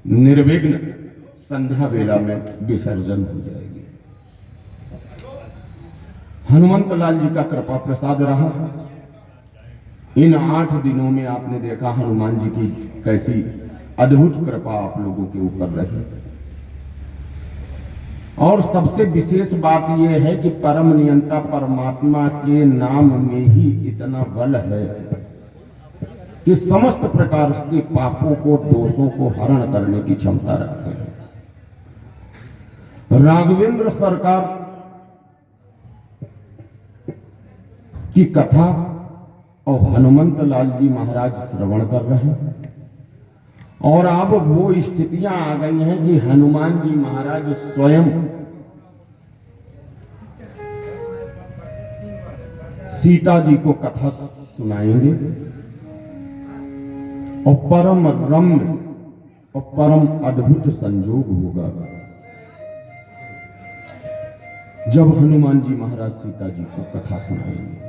निर्विघ्न संध्या वेला में विसर्जन हो जाएगी। हनुमंत लाल जी का कृपा प्रसाद रहा। इन 8 दिनों में आपने देखा हनुमान जी की कैसी अद्भुत कृपा आप लोगों के ऊपर रही। और सबसे विशेष बात यह है कि परम नियंता परमात्मा के नाम में ही इतना बल है कि समस्त प्रकार के पापों को, दोषों को हरण करने की क्षमता रखते हैं। राघवेंद्र सरकार की कथा और हनुमंत लाल जी महाराज श्रवण कर रहे हैं और अब वो स्थितियां आ गई हैं कि हनुमान जी महाराज स्वयं सीता जी को कथा सुनाएंगे और परम रम्य और परम अद्भुत संयोग होगा जब हनुमान जी महाराज सीता जी को कथा सुनाएंगे।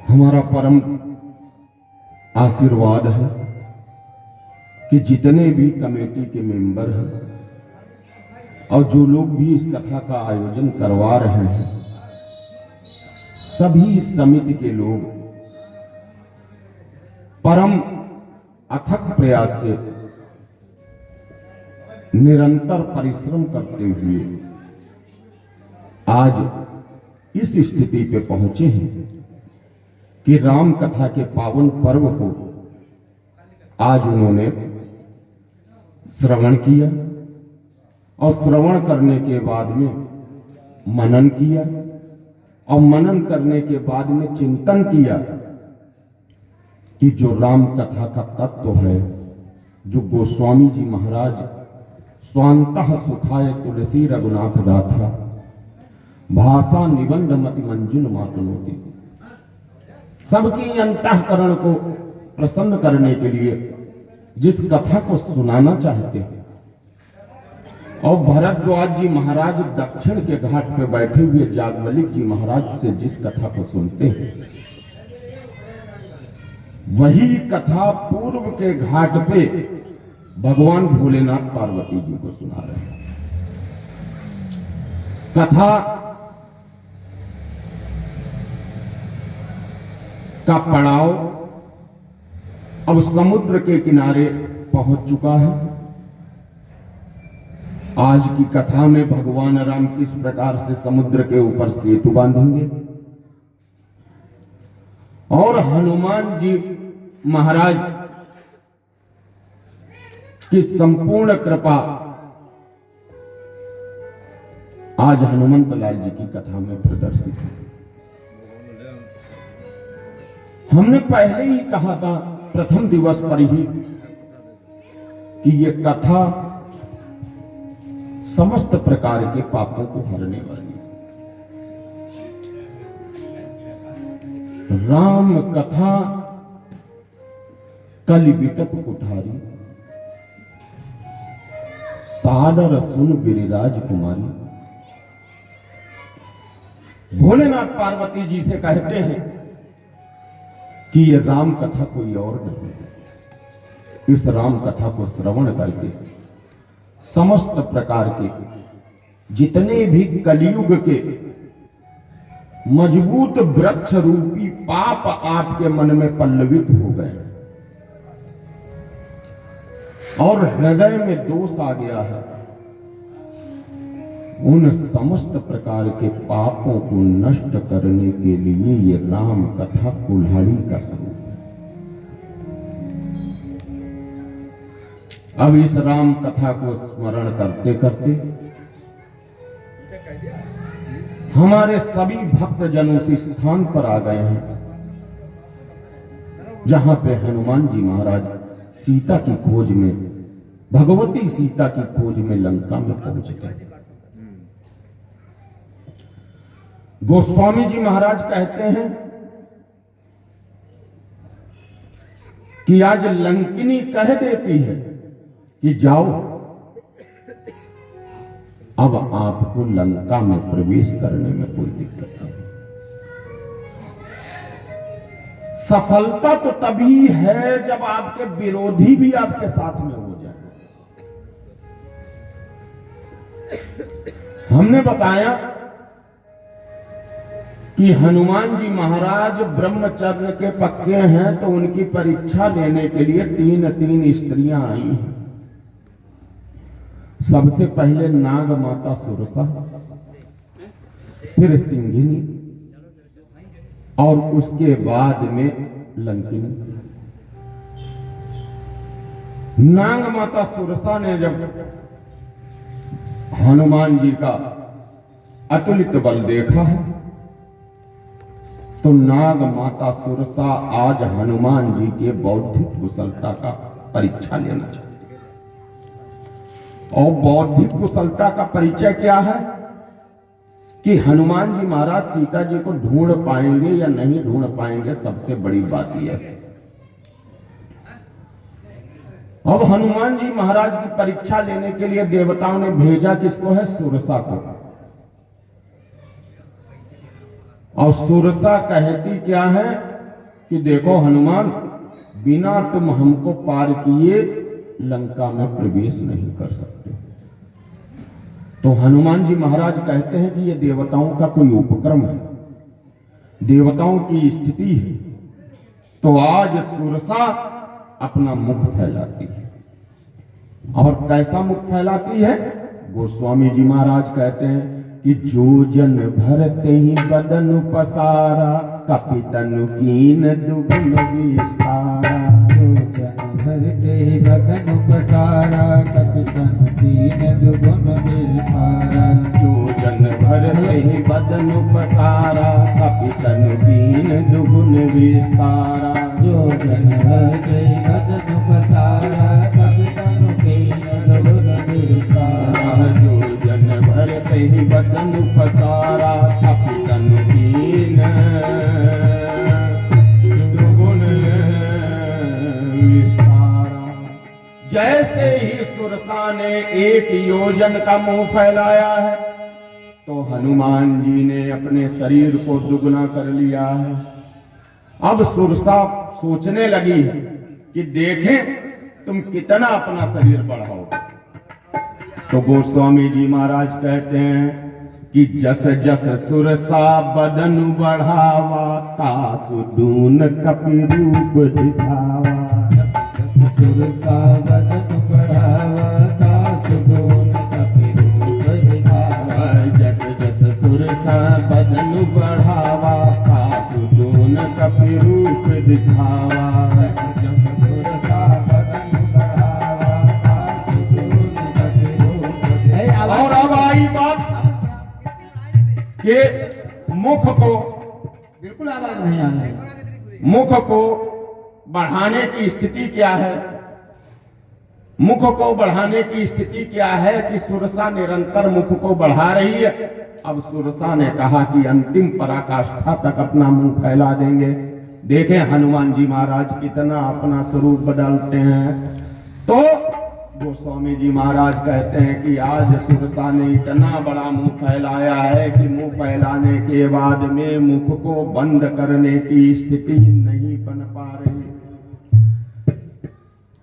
हमारा परम आशीर्वाद है कि जितने भी कमेटी के मेंबर हैं और जो लोग भी इस कथा का आयोजन करवा रहे हैं, सभी इस समिति के लोग परम अथक प्रयास से निरंतर परिश्रम करते हुए आज इस स्थिति पे पहुंचे हैं कि राम कथा के पावन पर्व को आज उन्होंने श्रवण किया और श्रवण करने के बाद में मनन किया और मनन करने के बाद में चिंतन किया कि जो राम कथा का तत्व है, जो गोस्वामी जी महाराज स्वांतः सुखाय तुलसी रघुनाथ गाथा भाषा निबंध मति मंजुल मातनोति, सबकी अंतःकरण को प्रसन्न करने के लिए जिस कथा को सुनाना चाहते हैं। और भरद्वाज जी महाराज दक्षिण के घाट पे बैठे हुए जागवलिक जी महाराज से जिस कथा को सुनते हैं, वही कथा पूर्व के घाट पे भगवान भोलेनाथ पार्वती जी को सुना रहे हैं। कथा का पड़ाव अब समुद्र के किनारे पहुंच चुका है। आज की कथा में भगवान राम किस प्रकार से समुद्र के ऊपर सेतु बांधेंगे और हनुमान जी महाराज की संपूर्ण कृपा आज हनुमंत लाल जी की कथा में प्रदर्शित है। हमने पहले ही कहा था प्रथम दिवस पर ही कि यह कथा समस्त प्रकार के पापों को हरने वाली है। राम कथा कलि बिटप कुठारी, सादर सुन गिरिराज कुमारी। भोलेनाथ पार्वती जी से कहते हैं कि ये राम कथा कोई और नहीं। इस राम कथा को श्रवण करके समस्त प्रकार के जितने भी कलियुग के मजबूत वृक्ष रूपी पाप आपके मन में पल्लवित हो गए और हृदय में दोष आ गया है, उन समस्त प्रकार के पापों को नष्ट करने के लिए ये राम कथा कुल्हाड़ी का स्वरूप है। अब इस राम कथा को स्मरण करते करते हमारे सभी भक्तजन उस स्थान पर आ गए हैं जहां पे हनुमान जी महाराज सीता की खोज में, भगवती सीता की खोज में लंका में पहुंच गए। गोस्वामी जी महाराज कहते हैं कि आज लंकिनी कह देती है कि जाओ, अब आपको लंका में प्रवेश करने में कोई दिक्कत नहीं। सफलता तो तभी है जब आपके विरोधी भी आपके साथ में हो जाए। हमने बताया कि हनुमान जी महाराज ब्रह्मचर्य के पक्के हैं, तो उनकी परीक्षा लेने के लिए तीन स्त्रियां आई हैं। सबसे पहले नाग माता सुरसा, फिर सिंहिनी, और उसके बाद में लंकिनी। नाग माता सुरसा ने जब हनुमान जी का अतुलित बल देखा है, तो नाग माता सुरसा आज हनुमान जी के बौद्धिक कुशलता का परीक्षा लेना चाहती है। और बौद्धिक कुशलता का परिचय क्या है कि हनुमान जी महाराज सीता जी को ढूंढ पाएंगे या नहीं ढूंढ पाएंगे, सबसे बड़ी बात यह है। अब हनुमान जी महाराज की परीक्षा लेने के लिए देवताओं ने भेजा किसको है? सुरसा को। और सुरसा कहती क्या है कि देखो हनुमान, बिना तुम हमको पार किए लंका में प्रवेश नहीं कर सकते। तो हनुमान जी महाराज कहते हैं कि यह देवताओं का कोई उपक्रम है, देवताओं की स्थिति है। तो आज सुरसा अपना मुख फैलाती है। और कैसा मुख फैलाती है? गोस्वामी जी महाराज कहते हैं कि जो जन भरते ही बदन पसारा, कपितनु कीन दुगुन विस्तारा। जो जन भरते ही बदन पसारा, कपितनु कीन दुगुन विस्तारा। जो जन भरते ही बदन पसारा, कपितनु कीन दुगुन विस्तारा। जो जन भरते ही बदन पसारा, कपितनु कीन दुगुन विस्तारा। जो जन भरते ही बदन पसारा, कपितनु कीन दुगुन विस्तारा। जैसे ही सुरसा ने 1 योजन का मुंह फैलाया है, तो हनुमान जी ने अपने शरीर को दुगना कर लिया है। अब सुरसा सोचने लगी है कि देखें तुम कितना अपना शरीर बढ़ाओगे। तो गोस्वामी जी महाराज कहते हैं कि जस जस सुरसा बदन बढ़ावा, तासु दून कपि रूप दिखावा। सुरसा बदन बढ़ावा, तासु दून कपि रूप दिखावा। जस जस सुरसा बदन बढ़ावा, तासु दून कपि रूप दिखावा। जस जस सुरसा बदन बढ़ावा, तासु दून कपि रूप दिखावा। और अब आई बात कि मुख को, बिल्कुल आवाज नहीं आ रही। मुख को बढ़ाने की स्थिति क्या है? मुख को बढ़ाने की स्थिति क्या है कि सुरसा निरंतर मुख को बढ़ा रही है। अब सुरसा ने कहा कि अंतिम पराकाष्ठा तक अपना मुंह फैला देंगे। देखें हनुमान जी महाराज कितना अपना स्वरूप बदलते हैं। तो गोस्वामी जी महाराज कहते हैं कि आज सुरसा ने इतना बड़ा मुंह फैलाया है कि मुंह फैलाने के बाद में मुख को बंद करने की स्थिति नहीं बन पा रही।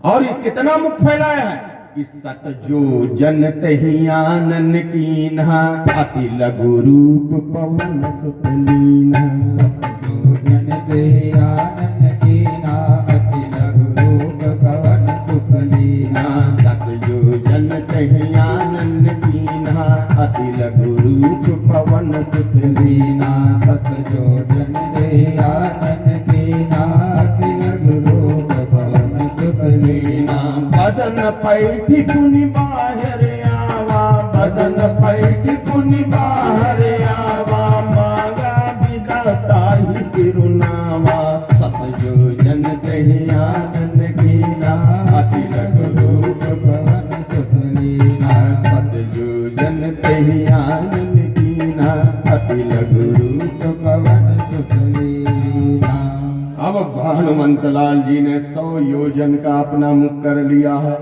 और ये कितना मुख फैलाया है कि सत जो जन तहि आनन कीन्हा, अति लघु रूप पवन सुत लीन्हा। सत जो जन तहि आनन कीन्हा, अति लघु रूप पवन सुत लीन्हा। सत जो जन तहि आनन कीन्हा, अति लघु रूप पवन सुत लीन्हा। सत जो जन तहि आनन कीन्हा, अति लघु रूप पवन सुत लीन्हा। बदन पैठी कुनि बाहर आवा, बदन पैठी कुनि बाहर आवा। मांगा विदाता ही सिरुनावा। सत जो जन तहि आनन कीन्हा, अति लघु रूप पवन सुत लीन्हा। सत जो जन तहि आनन कीन्हा, अति लघु रूप पवन सुत लीन्हा। अब हनुमंत लाल जी ने 100 योजन का अपना मुख कर लिया है।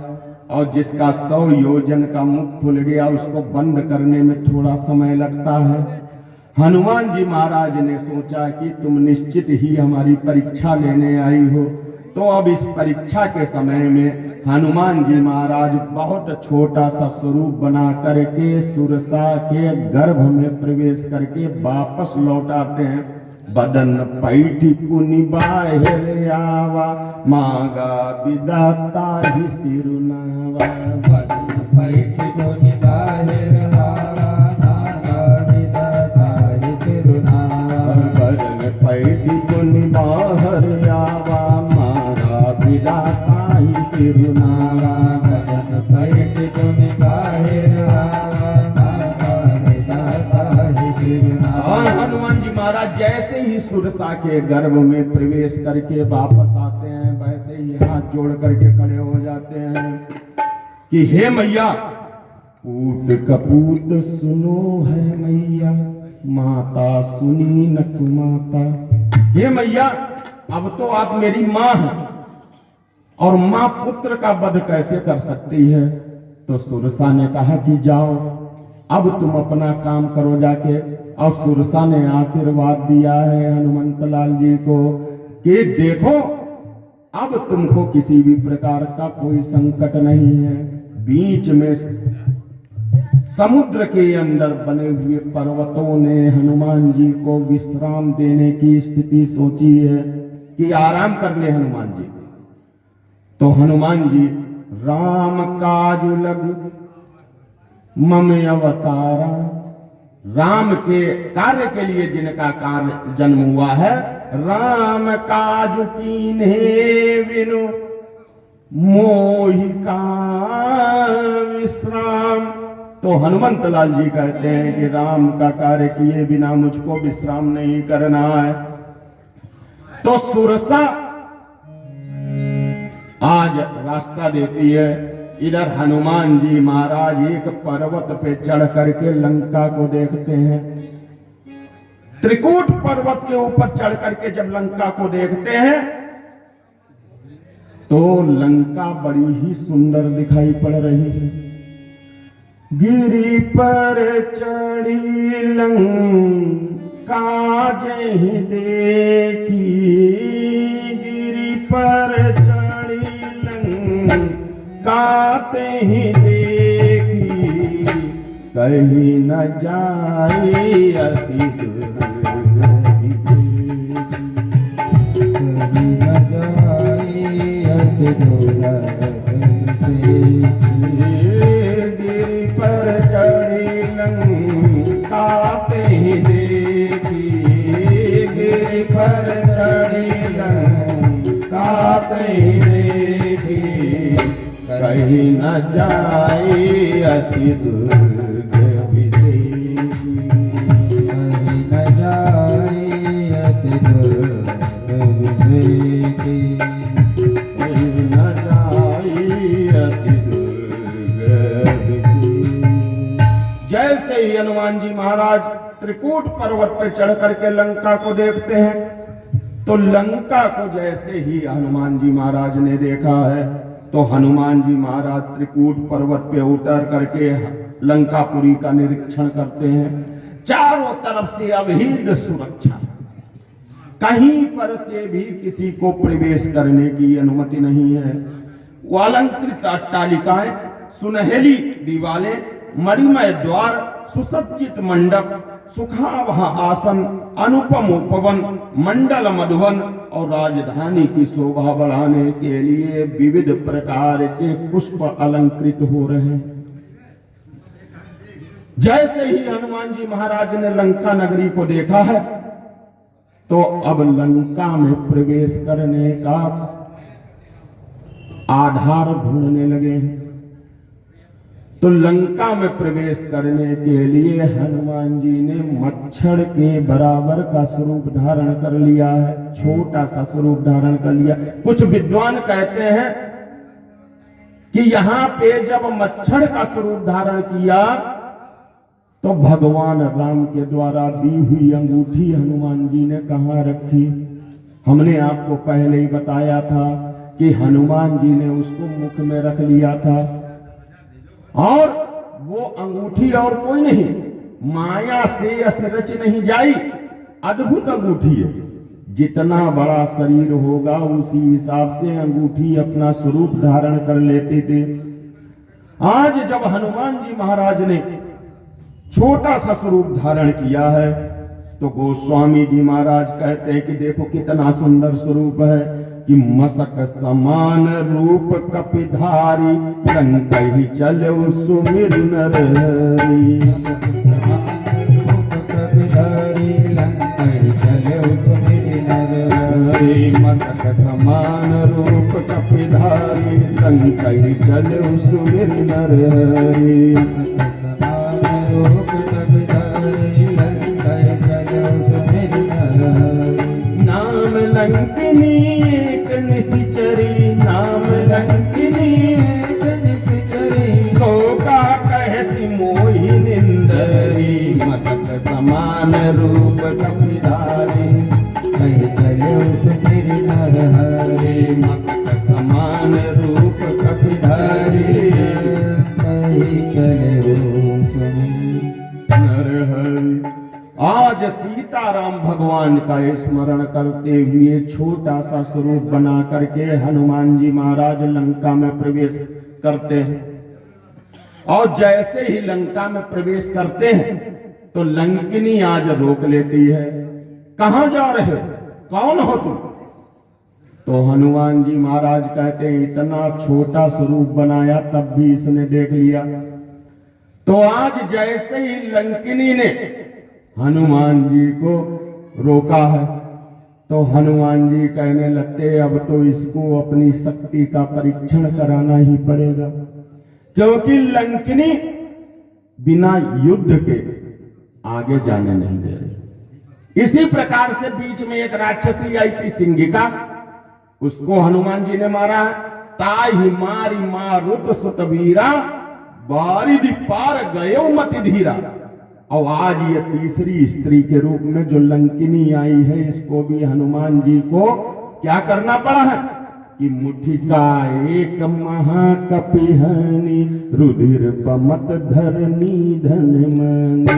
और जिसका 100 योजन का मुख खुल गया, उसको बंद करने में थोड़ा समय लगता है। हनुमान जी महाराज ने सोचा कि तुम निश्चित ही हमारी परीक्षा लेने आई हो, तो अब इस परीक्षा के समय में हनुमान जी महाराज बहुत छोटा सा स्वरूप बना करके सुरसा के गर्भ में प्रवेश करके वापस लौट आते हैं। बदन पैठी पुनि बाहिर आवा, मांगा विदाता ही सिरुनावा। बदन पैठी पुनि बाहिर आवा, मांगा विदाता ही सिरुनावा। बदन पैठी पुनि बाहिर आवा, मांगा विदाता ही सिरुनावा। बदन पैठी पुनि बाहिर आवा, मांगा विदाता ही सिरुनावा। और हनुमान जी महाराज जैसे ही सुरसा के गर्भ में प्रवेश करके वापस आते हैं, वैसे ही हाथ जोड़ करके खड़े हो जाते हैं कि हे मैया, पूत कपूत सुनो है मैया, माता सुनी न कुमाता। हे मैया, अब तो आप मेरी माँ हैं और माँ पुत्र का वध कैसे कर सकती है। तो सुरसा ने कहा कि जाओ, अब तुम अपना काम करो जाके। और सुरसा ने आशीर्वाद दिया है हनुमंत लाल जी को कि देखो, अब तुमको किसी भी प्रकार का कोई संकट नहीं है। बीच में समुद्र के अंदर बने हुए पर्वतों ने हनुमान जी को विश्राम देने की स्थिति सोची है कि आराम कर ले हनुमान जी। तो हनुमान जी राम काज लग मम अवतारा, राम के कार्य के लिए जिनका कार्य जन्म हुआ है, राम काज कीन्हे विनु मोहि का विश्राम। तो हनुमंत लाल जी कहते हैं कि राम का कार्य किए बिना मुझको विश्राम नहीं करना है। तो सुरसा आज रास्ता देती है। इधर हनुमान जी महाराज एक पर्वत पे चढ़ करके लंका को देखते हैं। त्रिकूट पर्वत के ऊपर चढ़ करके जब लंका को देखते हैं तो लंका बड़ी ही सुंदर दिखाई पड़ रही है। गिरि पर चढ़ी लंका जहि देखी, गिरि पर चढ़ी लंका तेहि देखी, कहीं न जाई अति दुर्गति से, कहीं न जाई अति दुर्गति से। गिरि पर चढ़ी लंका तेहि देखी, गिरि पर चढ़ी लंका तेहि देखी, कहीं न जाई अति दुर्गति से, कहीं न जाई अति दुर्गति से, कहीं न जाई अति दुर्गति से। जैसे ही हनुमान जी महाराज त्रिकूट पर्वत पर चढ़ करके लंका को देखते हैं, तो लंका को जैसे ही हनुमान जी महाराज ने देखा है, तो हनुमान जी महाराज त्रिकूट पर्वत पे उतर करके लंकापुरी का निरीक्षण करते हैं। चारों तरफ से अभेद सुरक्षा, कहीं पर से भी किसी को प्रवेश करने की अनुमति नहीं है। वो अलंकृत अट्टालिकाएं, सुनहली दीवारें, मणिमय द्वार, सुसज्जित मंडप, सुखावह आसन, अनुपम उपवन, मंडल मधुवन और राजधानी की शोभा बढ़ाने के लिए विविध प्रकार के पुष्प अलंकृत हो रहे हैं। जैसे ही हनुमान जी महाराज ने लंका नगरी को देखा है, तो अब लंका में प्रवेश करने का आधार ढूंढने लगे हैं। तो लंका में प्रवेश करने के लिए हनुमान जी ने मच्छर के बराबर का स्वरूप धारण कर लिया है, छोटा सा स्वरूप धारण कर लिया। कुछ विद्वान कहते हैं कि यहां पे जब मच्छर का स्वरूप धारण किया तो भगवान राम के द्वारा दी हुई अंगूठी हनुमान जी ने कहां रखी। हमने आपको पहले ही बताया था कि हनुमान जी ने उसको मुख में रख लिया था, और वो अंगूठी और कोई नहीं, माया से असरच नहीं जाई, अद्भुत अंगूठी है। जितना बड़ा शरीर होगा उसी हिसाब से अंगूठी अपना स्वरूप धारण कर लेते थे। आज जब हनुमान जी महाराज ने छोटा सा स्वरूप धारण किया है तो गोस्वामी जी महाराज कहते हैं कि देखो कितना सुंदर स्वरूप है कि मसक समान रूप कपिधारी, लंक ही चले सुमिर नर हरि। मसक समान रूप कपिधारी, लंक ही चले सुमिर नर हरि। नाम लंकिनी एक निशिचरी, नाम लंकिनी एक निशिचरी, शोका कहती मोहि निंदरी। मसक समान रूप कपिधारी, कह चले सुमिर नर हरि। मसक समान रूप कपिधारी, कह चले सुमिर नर हरि। आज सीताराम भगवान का स्मरण करते हुए छोटा सा स्वरूप बना करके हनुमान जी महाराज लंका में प्रवेश करते हैं। और जैसे ही लंका में प्रवेश करते हैं तो लंकिनी आज रोक लेती है, कहां जा रहे हो, कौन हो तुम? तो हनुमान जी महाराज कहते हैं इतना छोटा स्वरूप बनाया तब भी इसने देख लिया। तो आज जैसे ही लंकिनी ने हनुमान जी को रोका है तो हनुमान जी कहने लगते अब तो इसको अपनी शक्ति का परीक्षण कराना ही पड़ेगा, क्योंकि लंकिनी बिना युद्ध के आगे जाने नहीं दे रही। इसी प्रकार से बीच में एक राक्षसी आई थी सिंगिका, उसको हनुमान जी ने मारा। ताही मारी मारुत सुतवीरा, बारिधि पार गयो मति धीरा। और आज ये तीसरी स्त्री के रूप में जो लंकिनी आई है, इसको भी हनुमान जी को क्या करना पड़ा है कि मुट्ठी का एक महाकपिहनी, रुधिर बमत धरनी धन मनी।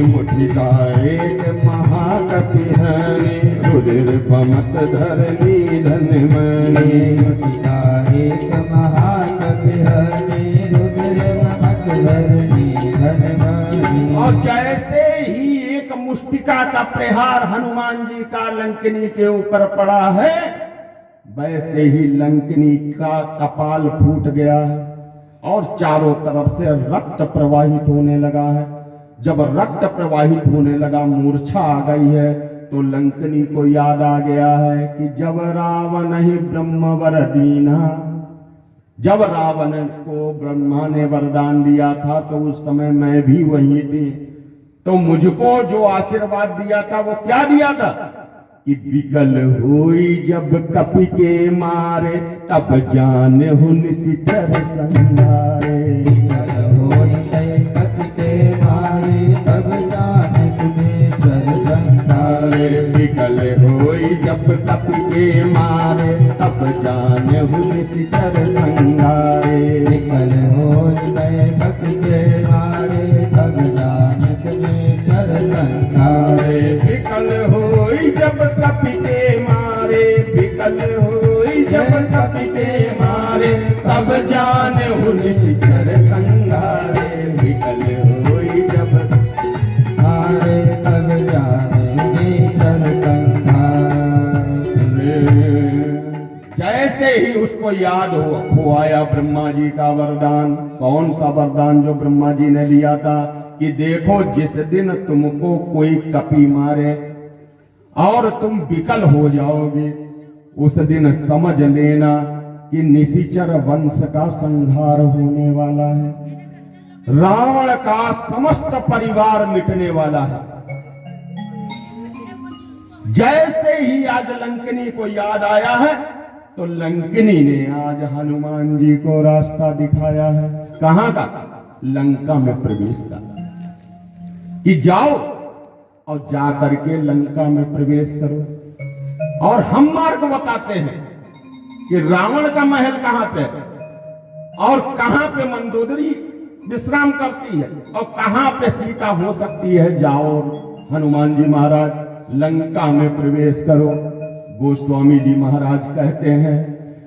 मुट्ठी का एक महाकपिहनी, रुधिर बमत धरनी धन मनी। मुट्ठी का एक महाकपिहनी, रुधिर बमत धरनी धन मनी। और जैसे ही एक मुष्टिका का प्रहार हनुमान जी का लंकिनी के ऊपर पड़ा है, वैसे ही लंकिनी का कपाल फूट गया है और चारों तरफ से रक्त प्रवाहित होने लगा है। जब रक्त प्रवाहित होने लगा, मूर्छा आ गई है, तो लंकिनी को याद आ गया है कि जब रावण ही ब्रह्म वर दीना, जब रावण को ब्रह्मा ने वरदान दिया था तो उस समय मैं भी वहीं थी। तो मुझको जो आशीर्वाद दिया था वो क्या दिया था कि विकल हुई जब कपि के मारे, तब जाने हो निशिचर संहारे। विकल होई जब कपि के मारे, तब जाने हो निशिचर संहारे। विकल होई कपि के मारे, तब जाने हो निशिचर संहारे। विकल होई जब कपि के मारे, विकल होई जब कपि के मारे, तब जाने हो निशिचर संहारे। विकल होई जब मारे, तब जाने निशिचर संहारे। जैसे ही उसको याद हो आया ब्रह्मा जी का वरदान। कौन सा वरदान जो ब्रह्मा जी ने दिया था कि देखो जिस दिन तुमको कोई कपि मारे और तुम विकल हो जाओगे, उस दिन समझ लेना कि निशिचर वंश का संहार होने वाला है, रावण का समस्त परिवार मिटने वाला है। जैसे ही आज लंकिनी को याद आया है तो लंकिनी ने आज हनुमान जी को रास्ता दिखाया है। कहां का? लंका में प्रवेश का, कि जाओ और जाकर के लंका में प्रवेश करो। और हम मार्ग बताते हैं कि रावण का महल कहां पे और कहां पे मंदोदरी विश्राम करती है और कहां पे सीता हो सकती है। जाओ हनुमान जी महाराज लंका में प्रवेश करो। गोस्वामी जी महाराज कहते हैं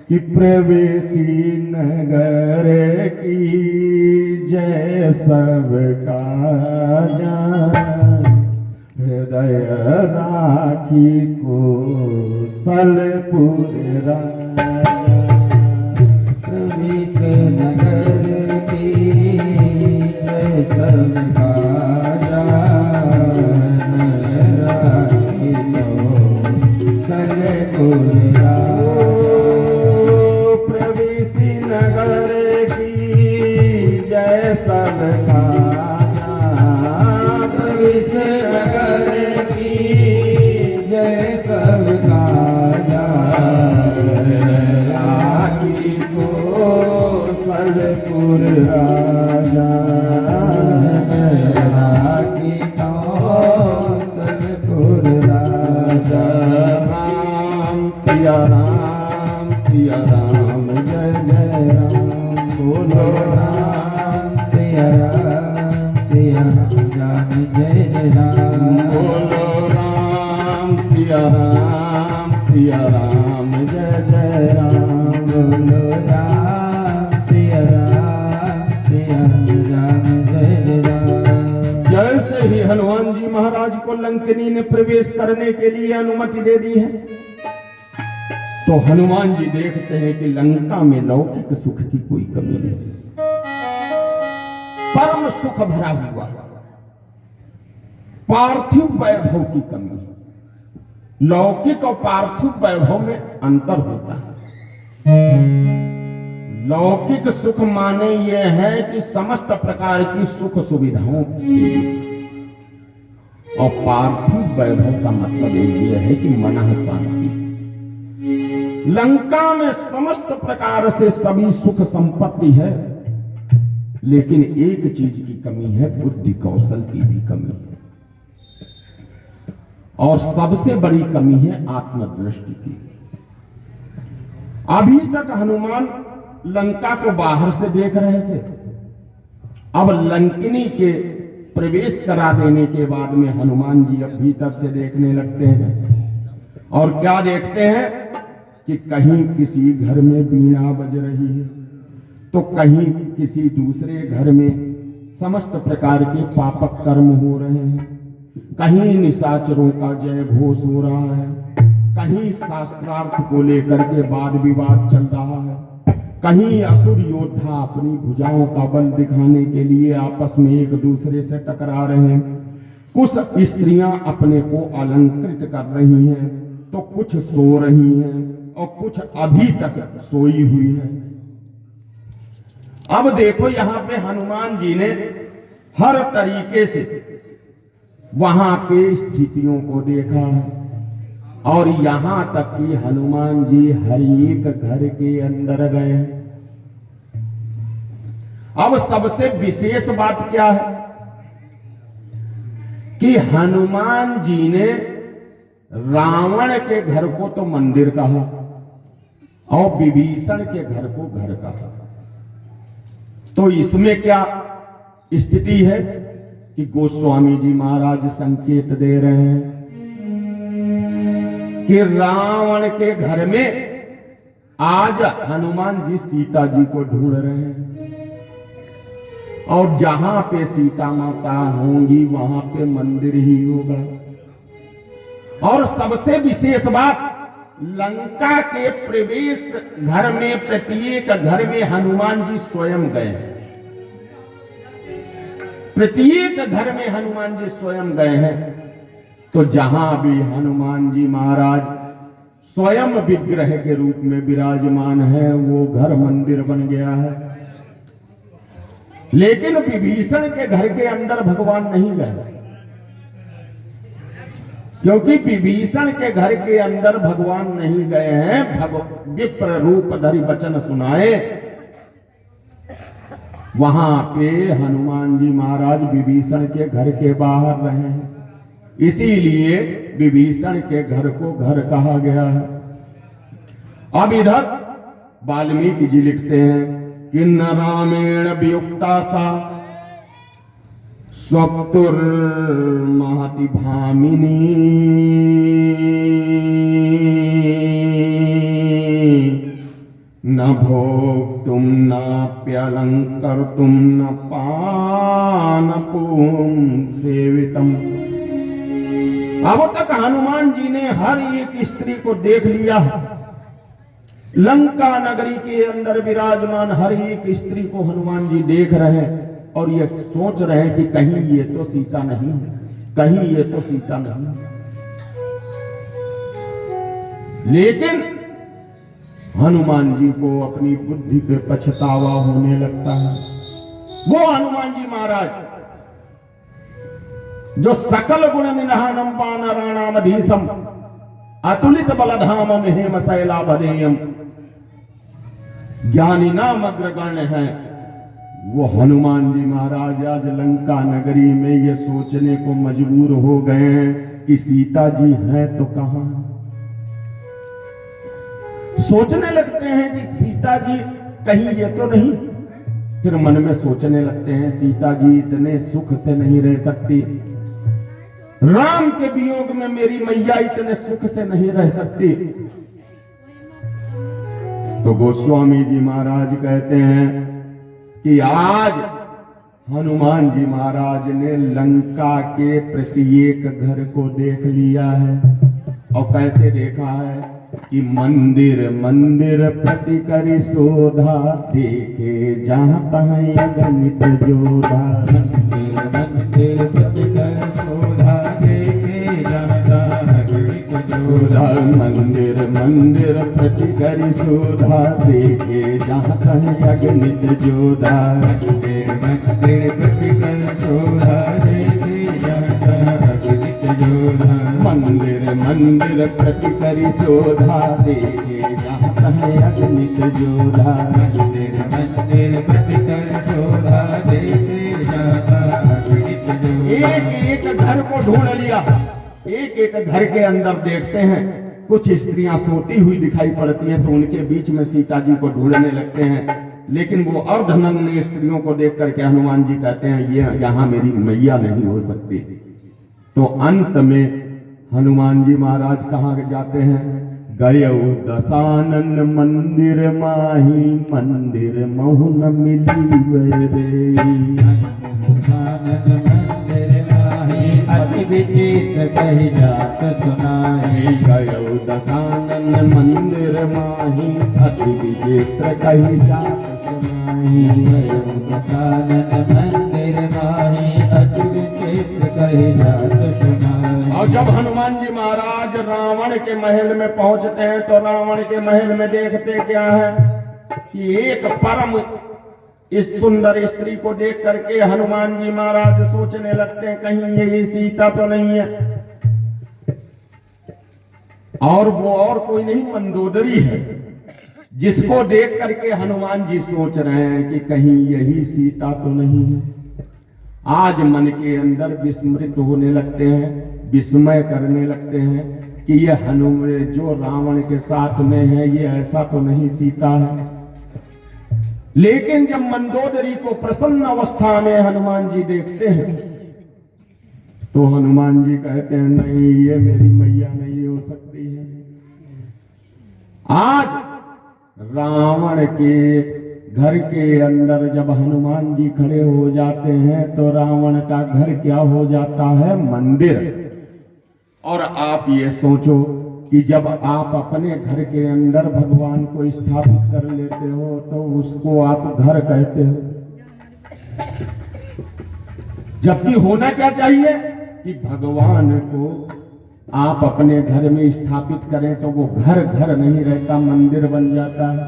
कि प्रवेशी नगर की जय सबका जान, हृदय राखी कौशलपुर राजा। प्रवेश नगर की जय सबका जान, राखी कौशलपुर राजा। प्रवेशी नगर की जय सबका जान, प्रवेश नगर की जय सबका जान, राखी कौशलपुर राजा। राखी कौशलपुर राजा। राम सिया राम जय जय राम, बोलो राम सिया राम जय जय राम। बोलो राम सिया राम जय जय राम। बोलो राम सिया राम जय जय राम। जैसे ही हनुमान जी महाराज को लंकिनी ने प्रवेश करने के लिए अनुमति दे दी है, तो हनुमान जी देखते हैं कि लंका में लौकिक सुख की कोई कमी नहीं, परम सुख भरा हुआ, पार्थिव वैभव की कमी है। लौकिक और पार्थिव वैभव में अंतर होता है। लौकिक सुख माने यह है कि समस्त प्रकार की सुख सुविधाओं से युक्त, और पार्थिव वैभव का मतलब यह है कि मन शांति। लंका में समस्त प्रकार से सभी सुख संपत्ति है, लेकिन एक चीज की कमी है, बुद्धि कौशल की भी कमी है, और सबसे बड़ी कमी है आत्मदृष्टि की। अभी तक हनुमान लंका को बाहर से देख रहे थे, अब लंकिनी के प्रवेश करा देने के बाद में हनुमान जी अब भीतर से देखने लगते हैं। और क्या देखते हैं कि कहीं किसी घर में वीणा बज रही है, तो कहीं किसी दूसरे घर में समस्त प्रकार के पापक कर्म हो रहे हैं, कहीं निशाचरों का जय घोष हो रहा है, कहीं शास्त्रार्थ को लेकर के वाद विवाद चल रहा है, कहीं असुर योद्धा अपनी भुजाओं का बल दिखाने के लिए आपस में एक दूसरे से टकरा रहे हैं, कुछ स्त्रियां अपने को अलंकृत कर रही हैं, तो कुछ सो रही हैं और कुछ अभी तक सोई हुई है। अब देखो यहां पे हनुमान जी ने हर तरीके से वहां पे स्थितियों को देखा है, और यहां तक कि हनुमान जी हर एक घर के अंदर गए हैं। अब सबसे विशेष बात क्या है कि हनुमान जी ने रावण के घर को तो मंदिर कहा और विभीषण के घर को घर कहा। तो इसमें क्या स्थिति है कि गोस्वामी जी महाराज संकेत दे रहे हैं कि रावण के घर में आज हनुमान जी सीता जी को ढूंढ रहे हैं, और जहां पे सीता माता होंगी वहां पे मंदिर ही होगा। और सबसे विशेष बात, लंका के प्रवेश घर में प्रत्येक घर में हनुमान जी स्वयं गए। प्रत्येक घर में हनुमान जी स्वयं गए हैं। तो जहां भी हनुमान जी महाराज स्वयं विग्रह के रूप में विराजमान है, वो घर मंदिर बन गया है। लेकिन विभीषण के घर के अंदर भगवान नहीं गए, क्योंकि विभीषण के घर के अंदर भगवान नहीं गए हैं। विप्र रूप धरि वचन सुनाए, वहां पे हनुमान जी महाराज विभीषण के घर के बाहर रहे हैं, इसीलिए विभीषण के घर को घर कहा गया है। अब इधर वाल्मीकि जी लिखते हैं कि न रामेण वियुक्ता सा स्वप्तुर्महति भामिनी न भोक्तुम नाप्यलंकर्तुम न पानपुं सेवितम। अब तक हनुमान जी ने हर एक स्त्री को देख लिया। लंका नगरी के अंदर विराजमान हर एक स्त्री को हनुमान जी देख रहे हैं और ये सोच रहे हैं कि कहीं ये तो सीता नहीं है, कहीं ये तो सीता नहीं है। लेकिन हनुमान जी को अपनी बुद्धि पे पछतावा होने लगता है। वो हनुमान जी महाराज जो सकल गुण निधानम पानराणामधीशम अतुलित बलधाम हेम शैलाभदेयम ज्ञानी नाम अग्रगण्य है, वो हनुमान जी महाराज आज लंका नगरी में ये सोचने को मजबूर हो गए हैं कि सीता जी है तो कहां। सोचने लगते हैं कि सीता जी कहीं ये तो नहीं। फिर मन में सोचने लगते हैं सीता जी इतने सुख से नहीं रह सकती, राम के वियोग में मेरी मैया इतने सुख से नहीं रह सकती। तो गोस्वामी जी महाराज कहते हैं कि आज हनुमान जी महाराज ने लंका के प्रत्येक घर को देख लिया है। और कैसे देखा है कि मंदिर मंदिर प्रति करी शोधा, देखे जहां तहां अगणित जोधा। मंदिर प्रति करी शोधा, देखे जहां तहां अगणित जोधा। मंदिर मंदिर प्रति करी शोधा, देखे जहां तहां अगणित जोधा। मंदिर मंदिर प्रति करी शोधा, देखे जहां तहां अगणित जोधा। मंदिर मंदिर प्रति करी शोधा, देखे जहां तहां अगणित जोधा। मंदिर मंदिर प्रति करी शोधा, देखे जहां तहां अगणित जोधा। एक एक घर को ढूंढ लिया। एक एक घर के अंदर देखते हैं कुछ स्त्रियां सोती हुई दिखाई पड़ती हैं, तो उनके बीच में सीता जी को ढूंढने लगते हैं। लेकिन वो अर्धनग्न स्त्रियों को देख करके हनुमान जी कहते हैं ये यहाँ मेरी मैया नहीं हो सकती। तो अंत में हनुमान जी महाराज कहाँ जाते हैं? गयऊ दशानन मंदिर माही, मंदिर महु न मिली रे। अति विचित्र कही जात सुनाई। गयऊ दशानन मंदिर माही, अति विचित्र कही जात सुनाई। गयऊ दशानन मंदिर माही, अति विचित्र कही जात सुनाई। और जब हनुमान जी महाराज रावण के महल में पहुंचते हैं तो रावण के महल में देखते क्या है कि एक परम इस सुंदर स्त्री को देख करके हनुमान जी महाराज सोचने लगते हैं कहीं ये सीता तो नहीं है। और वो और कोई नहीं मंदोदरी है, जिसको देख करके हनुमान जी सोच रहे हैं कि कहीं यही सीता तो नहीं है। आज मन के अंदर विस्मृत होने लगते हैं, विस्मय करने लगते हैं कि ये हनुमान जो रावण के साथ में है ये ऐसा तो नहीं सीता है। लेकिन जब मंदोदरी को प्रसन्न अवस्था में हनुमान जी देखते हैं तो हनुमान जी कहते हैं नहीं ये मेरी मैया नहीं हो सकती है। आज रावण के घर के अंदर जब हनुमान जी खड़े हो जाते हैं तो रावण का घर क्या हो जाता है? मंदिर। और आप ये सोचो कि जब आप अपने घर के अंदर भगवान को स्थापित कर लेते हो तो उसको आप घर कहते हो, जबकि होना क्या चाहिए कि भगवान को आप अपने घर में स्थापित करें तो वो घर घर नहीं रहता, मंदिर बन जाता है।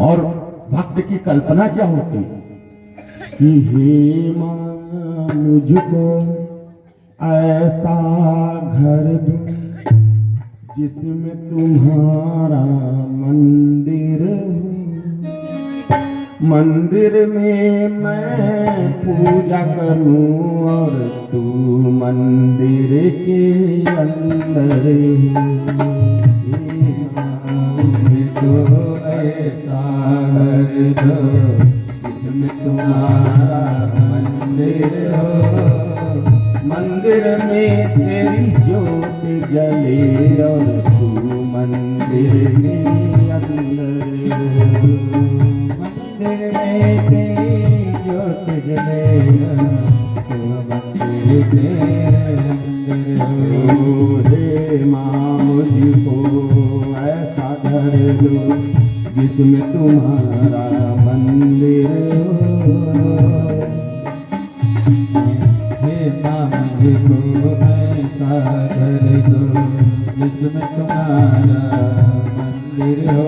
और भक्त की कल्पना क्या होती कि हे मां मुझको ऐसा घर दो जिसमें तुम्हारा मंदिर हो, मंदिर में मैं पूजा करूं और तू मंदिर के अंदर हो। मंदिर में तेरी ज्योत जले और तू मंदिर के अंदर हो। मंदिर में तेरी ज्योत जले तू मंदिर के अंदर हो। हे माँ मुझको ऐसा घर दो जिसमें तुम्हारा मंदिर हो। हे माँ मुझको ऐसा घर दो जिसमें तुम्हारा मंदिर हो।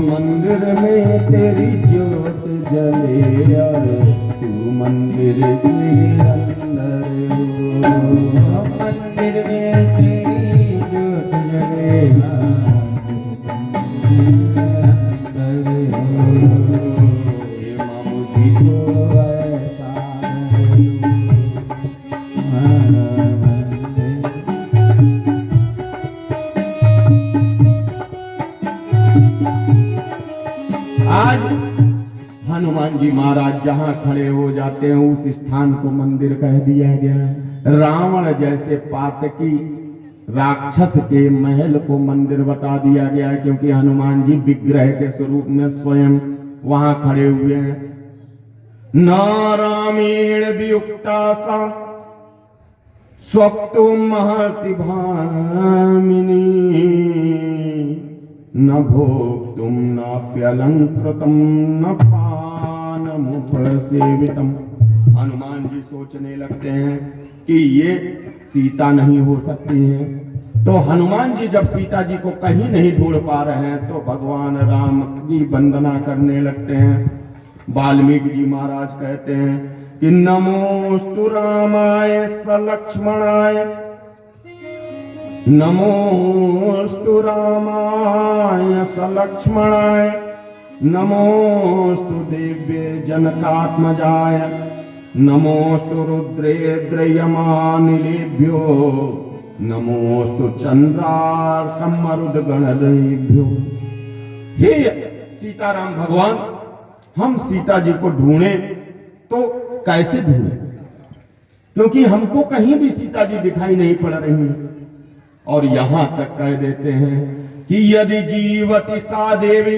मंदिर में तेरी ज्योत जले और तू मंदिर के अंदर हो। मंदिर में तेरी ज्योत जले अंदर हो। हे माँ मुझको ऐसा घर दो। हमारा मंदिर आज हनुमान जी महाराज जहाँ खड़े हो जाते हैं उस स्थान को मंदिर कह दिया गया है। रावण जैसे पातकी राक्षस के महल को मंदिर बता दिया गया है, क्योंकि हनुमान जी विग्रह के स्वरूप में स्वयं वहां खड़े हुए हैं। नारायण वियुक्ता सा स्वप्तो महति भामिनी न भोक्तुम नाप्यलंकृतम न पानमुपसेवितम। हनुमान जी सोचने लगते हैं कि ये सीता नहीं हो सकती है। तो हनुमान जी जब सीता जी को कहीं नहीं ढूंढ पा रहे हैं तो भगवान राम की वंदना करने लगते हैं। वाल्मीकि जी महाराज कहते हैं कि नमोस्तु रामाय सलक्ष्मणाय, नमोस्तु रामाय सलक्ष्मणाय, नमोस्तु दिव्य जनकात्मजाय, नमोस्तु रुद्रेन्द्रयमानिलेभ्यो, नमोस्तु चंद्रार्कम मरुदगणदेभ्यो। हे सीताराम भगवान, हम सीता जी को ढूंढे तो कैसे ढूंढे, क्योंकि हमको कहीं भी सीता जी दिखाई नहीं पड़ रही। और यहां तक कह देते हैं कि यदि जीवति सा देवी,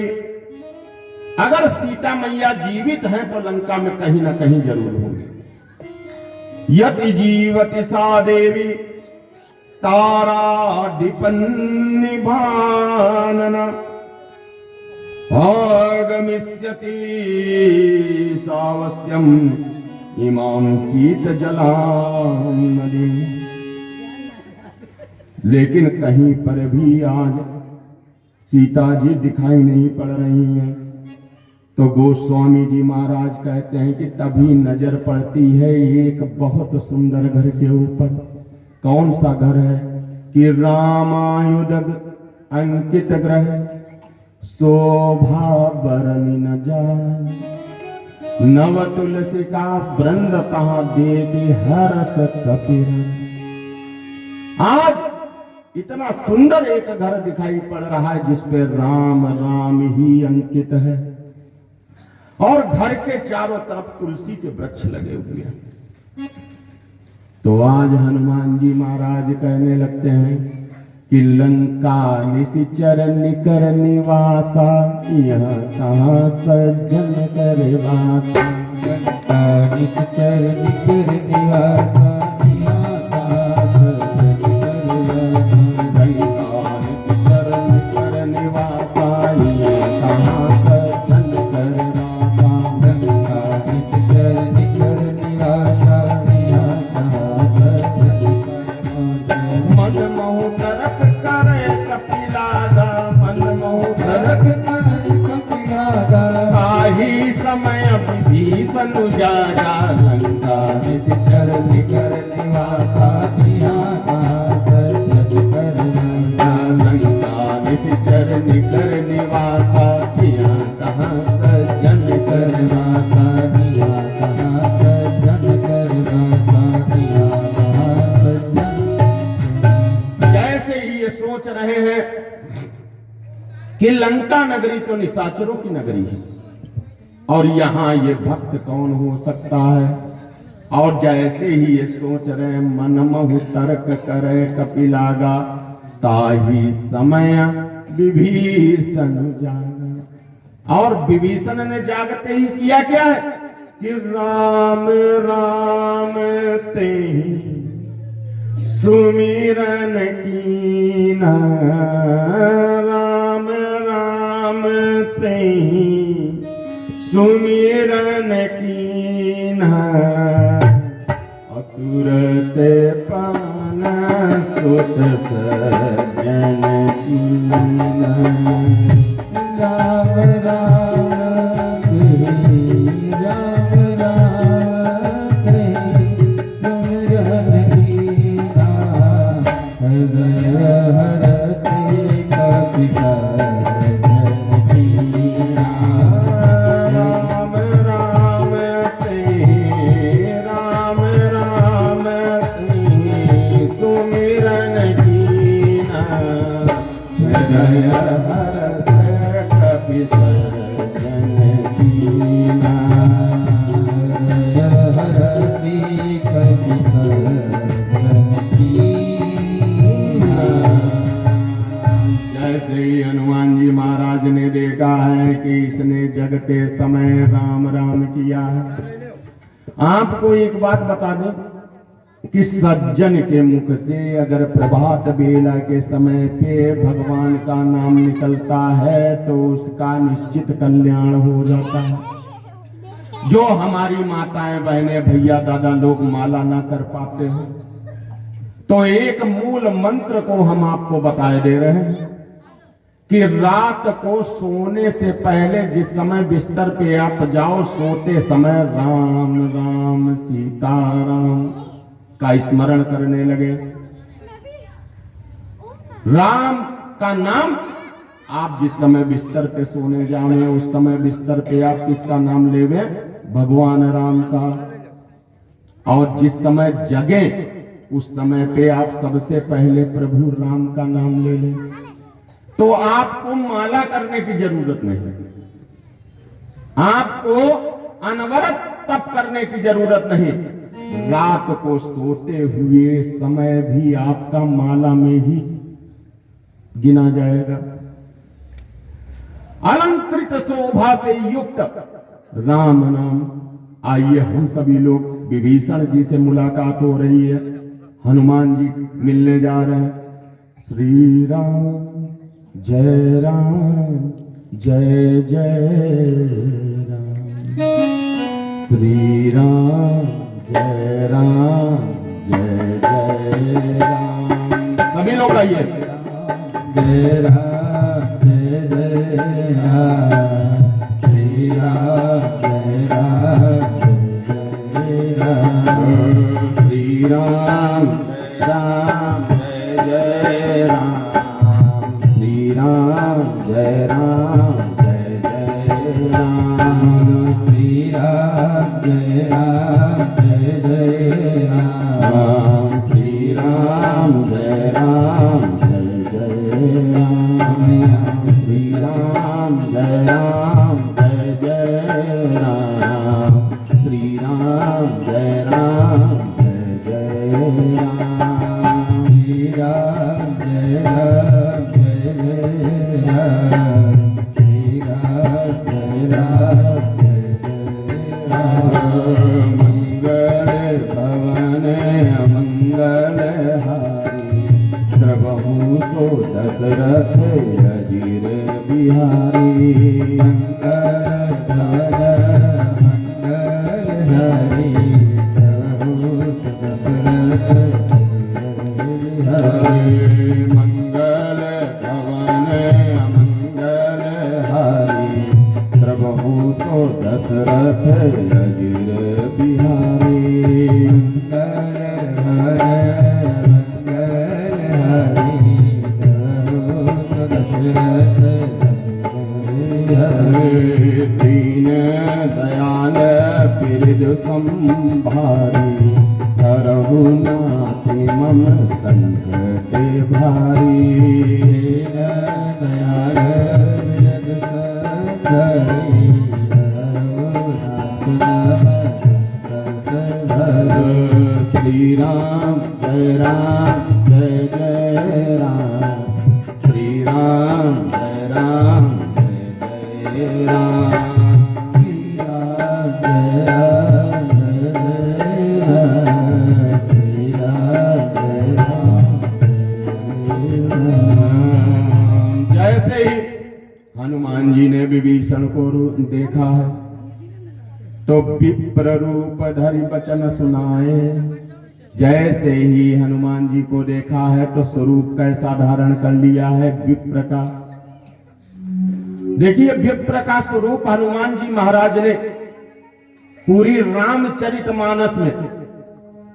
अगर सीता मैया जीवित हैं तो लंका में कहीं ना कहीं जरूर होंगे। यदि जीवति सा देवी ताराधिपन्निभानना आगमिष्यति सावस्यम इमां शीतजलां नदीं। लेकिन कहीं पर भी आज सीता जी दिखाई नहीं पड़ रही हैं। तो गोस्वामी जी महाराज कहते हैं कि तभी नजर पड़ती है एक बहुत सुंदर घर के ऊपर। कौन सा घर है कि रामायुध अंकित ग्रह शोभा बरनी न जाए, नव तुलसी का वृंद कहाँ देती हरस कपिर। आज इतना सुंदर एक घर दिखाई पड़ रहा है जिस पे राम राम ही अंकित है, और घर के चारों तरफ तुलसी के वृक्ष लगे हुए हैं। तो आज हनुमान जी महाराज कहने लगते हैं कि लंका निशिचर निकर निवासा, यहाँ कहाँ सज्जन करे वासा। लंका निशिचर निकर निवासा, यहाँ कहाँ सज्जन करे वासा। लंका निशिचर निकर निवासा, यहाँ कहाँ सज्जन करे वासा। लंका निशिचर निकर निवासा, यहाँ कहाँ सज्जन करे वासा। मन मोह तरक करे कपिलादा, मन मोह तरक करे कपिलादा। आही समय विभीषण जागा, लंका निशिचर निकर निवासा, यहाँ कहाँ सज्जन करे वासा। लंका निशिचर निकर निवासा, यहाँ कहाँ सज्जन कर वासा, यहाँ कहाँ सज्जन करे वासा, यहाँ कहाँ सज्जन। जैसे ही ये सोच रहे हैं कि लंका नगरी तो निशाचरों की नगरी है और यहां ये भक्त कौन हो सकता है, और जैसे ही ये सोच रहे मन महु तर्क करे कपिलागा, ताही समय विभीषण जागा। और विभीषण ने जागते ही किया क्या है कि राम राम ते सुमिरन कीना, राम राम ते सुमिरन कीना, तुरत पान सुत सजन कीना। राम राम राम राम सुमिरन कीना, हृदय हरषि कपि सजन कीना। राम राम ते राम राम ते सुमिरन कीना, हृदय हरष कपि सजन कीना। हृदय हरषि कपि सजन कीना। जैसे ही हनुमान जी महाराज ने देखा है कि इसने जगते समय राम राम किया है। आपको एक बात बता दें कि सज्जन के मुख से अगर प्रभात बेला के समय पे भगवान का नाम निकलता है तो उसका निश्चित कल्याण हो जाता है। जो हमारी माताएं बहनें भैया दादा लोग माला ना कर पाते हो, तो एक मूल मंत्र को हम आपको बताए दे रहे हैं कि रात को सोने से पहले जिस समय बिस्तर पे आप जाओ, सोते समय राम राम सीताराम का स्मरण करने लगे। राम का नाम आप जिस समय बिस्तर पे सोने जाओगे उस समय बिस्तर पे आप किसका नाम लेवे? भगवान राम का। और जिस समय जगे उस समय पे आप सबसे पहले प्रभु राम का नाम ले लें, तो आपको माला करने की जरूरत नहीं, आपको अनवरत तप करने की जरूरत नहीं। रात को सोते हुए समय भी आपका माला में ही गिना जाएगा। अलंकृत शोभा से युक्त राम नाम। आइए हम सभी लोग, विभीषण जी से मुलाकात हो रही है, हनुमान जी मिलने जा रहे हैं। श्री राम जय राम जय जय राम, श्री राम जय राम जय जय राम। सभी लोग आइए। जय राम जय जय राम, श्री राम जय राम जय राम, श्री राम जय राम जय जय राम, श्री राम जय राम जय जय राम, श्री राम जय राम जय जय राम, श्री राम जय राम जय जय राम, श्री राम जय राम जय जय राम, श्री राम जय राम जय जय राम, श्री राम जय राम जय जय राम, श्री राम जय राम जय जय राम। मंगल भवन अमंगल हारी, प्रभु तो दशरथ अजीर बिहारी। मंगल भवन मंगल हरि, प्रभु दशरथ हरि। मंगल भवन अमंगल हारी, प्रभु तो दशरथ अजीर बिहारी। मंगल भवन मंगल हरि, प्रभु दशरथ हरि। दीन दयाल बिरज संभारी, हरहु नाथि मम संकट भारी। दीन दयाल बिरज संभारी, हरहु नाथ मम संकट भारी। जय राम जय जय राम, श्री राम जय राम जय जय राम, श्री राम जय राम जय राम, श्री राम जय राम जय राम। जैसे ही हनुमान जी ने विभीषण को देखा है तो विप्र रूप धरि वचन सुनाए। जैसे ही हनुमान जी को देखा है तो स्वरूप कैसा धारण कर लिया है विप्र का। देखिए विप्र का स्वरूप हनुमान जी महाराज ने पूरी रामचरितमानस में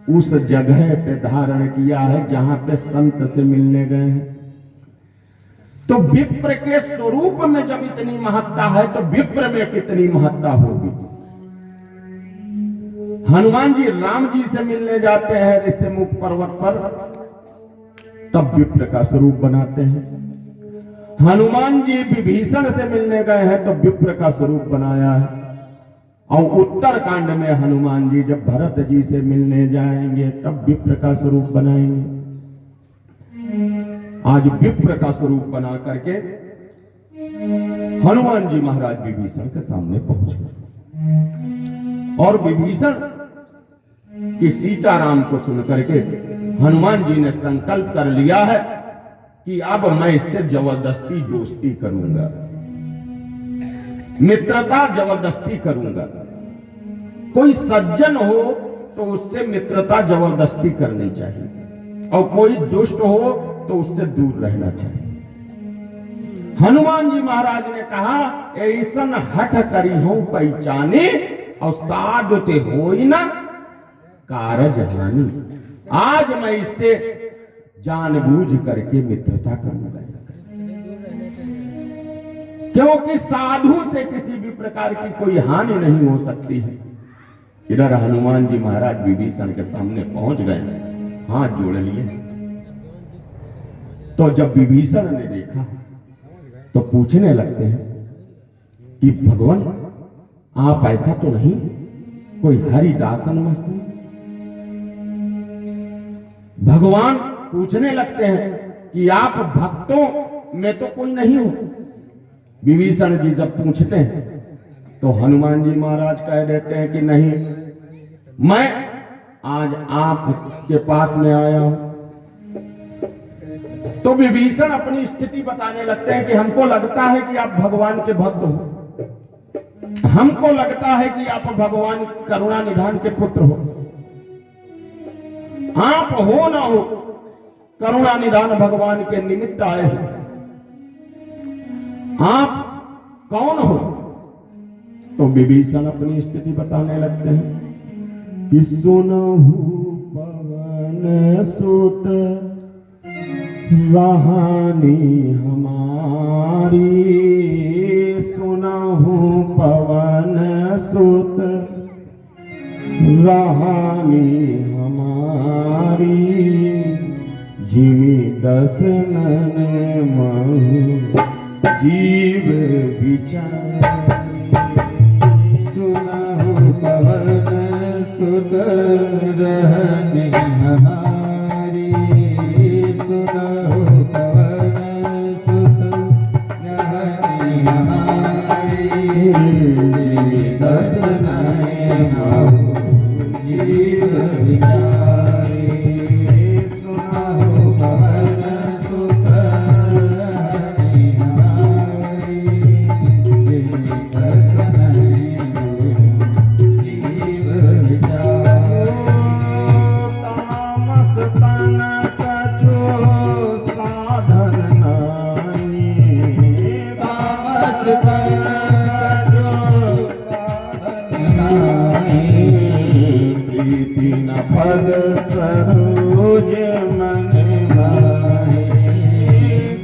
उस जगह पे धारण किया है जहां पे संत से मिलने गए हैं। तो विप्र के स्वरूप में जब इतनी महत्ता है तो विप्र में कितनी महत्ता होगी। हनुमान जी राम जी से मिलने जाते हैं ऋषिमुख पर्वत पर, तब विप्र का स्वरूप बनाते हैं। हनुमान जी विभीषण से मिलने गए हैं तो विप्र का स्वरूप बनाया है। और उत्तरकांड में हनुमान जी जब भरत जी से मिलने जाएंगे तब विप्र का स्वरूप बनाएंगे। आज विप्र का स्वरूप बना करके हनुमान जी महाराज विभीषण के सामने पहुंच गए और विभीषण कि सीताराम को सुन करके हनुमान जी ने संकल्प कर लिया है कि अब मैं इससे जबरदस्ती दोस्ती करूंगा, मित्रता जबरदस्ती करूंगा। कोई सज्जन हो तो उससे मित्रता जबरदस्ती करनी चाहिए और कोई दुष्ट हो तो उससे दूर रहना चाहिए। हनुमान जी महाराज ने कहा ऐसन हठ करी हूं पहचाने और साधते हो ही ना कारज हानि। आज मैं इससे जानबूझ करके मित्रता करूंगा, क्योंकि साधु से किसी भी प्रकार की कोई हानि नहीं हो सकती है। इधर हनुमान जी महाराज विभीषण के सामने पहुंच गए, हाथ जोड़ लिए। तो जब विभीषण ने देखा तो पूछने लगते हैं कि भगवान आप ऐसा तो नहीं कोई हरिदासन में हो। भगवान पूछने लगते हैं कि आप भक्तों में तो कोई नहीं हो। विभीषण जी जब पूछते हैं तो हनुमान जी महाराज कह देते हैं कि नहीं, मैं आज आपके पास में आया हूं। तो विभीषण अपनी स्थिति बताने लगते हैं कि हमको लगता है कि आप भगवान के भक्त हो, हमको लगता है कि आप भगवान करुणा निधान के पुत्र हो। आप हो ना हो करुणा निधान भगवान के निमित्त आए हो। आप कौन हो? तो विभीषण अपनी स्थिति बताने लगते हैं कि सुनहु पवन सुत रहानी हमारी, सुनहु पवन सुत रहानी हमारी, जीवी दसनन महु जीव विचारी, सुनहु पवन सुत रहनी हमारी, सुनहु पवन सुत रहनी हमारी, दसनन महु जीव विचारी, सुनहु पवन सुत रहनी हमारी, दसनन जीव विचारी। तामस तन कछु साधन नाहि, तामस तन कछु साधन नाहि, प्रीति न पद सरोज मन माहि,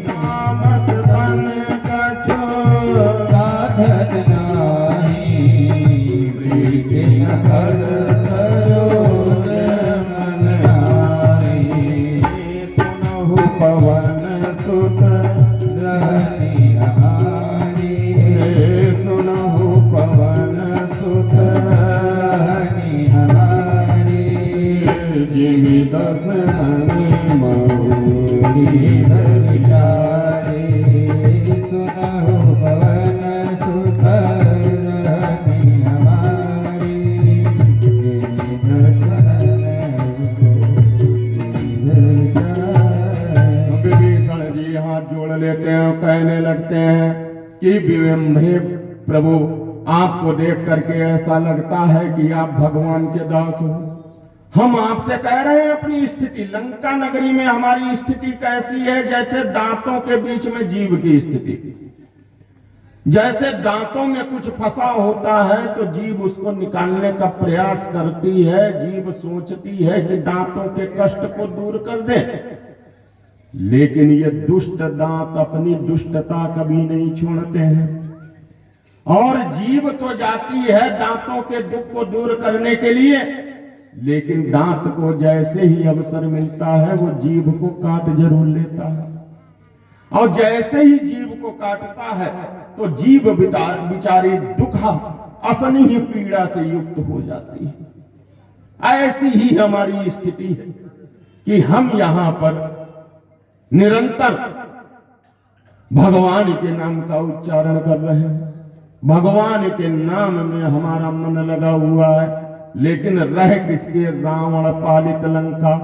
तामस तन कछु साधन नाहि, प्रीति न पद सरोज मन माहि, सुनहु पवन सुत रहनी हमारी, सुनहु पवन सुत रहनी हमारी, जीवी दस मणि मऊरी विचारे सुनहु पवन सुत रहनी हमारी विभीषण जी हाथ जोड़ लेते हैं, कहने लगते हैं कि हे प्रभु, आपको देख करके ऐसा लगता है कि आप भगवान के दास हो। हम आपसे कह रहे हैं अपनी स्थिति। लंका नगरी में हमारी स्थिति कैसी है? जैसे दांतों के बीच में जीव की स्थिति। जैसे दांतों में कुछ फंसा होता है तो जीव उसको निकालने का प्रयास करती है। जीव सोचती है कि दांतों के कष्ट को दूर कर दे, लेकिन ये दुष्ट दांत अपनी दुष्टता कभी नहीं छोड़ते हैं। और जीव तो जाती है दांतों के दुख को दूर करने के लिए, लेकिन दांत को जैसे ही अवसर मिलता है वो जीव को काट जरूर लेता है। और जैसे ही जीव को काटता है तो जीव बिचारी दुखा असहनीय पीड़ा से युक्त हो जाती है। ऐसी ही हमारी स्थिति है कि हम यहां पर निरंतर भगवान के नाम का उच्चारण कर रहे हैं। भगवान के नाम में हमारा मन लगा हुआ है, लेकिन रह किसके? रावण पालित लंका,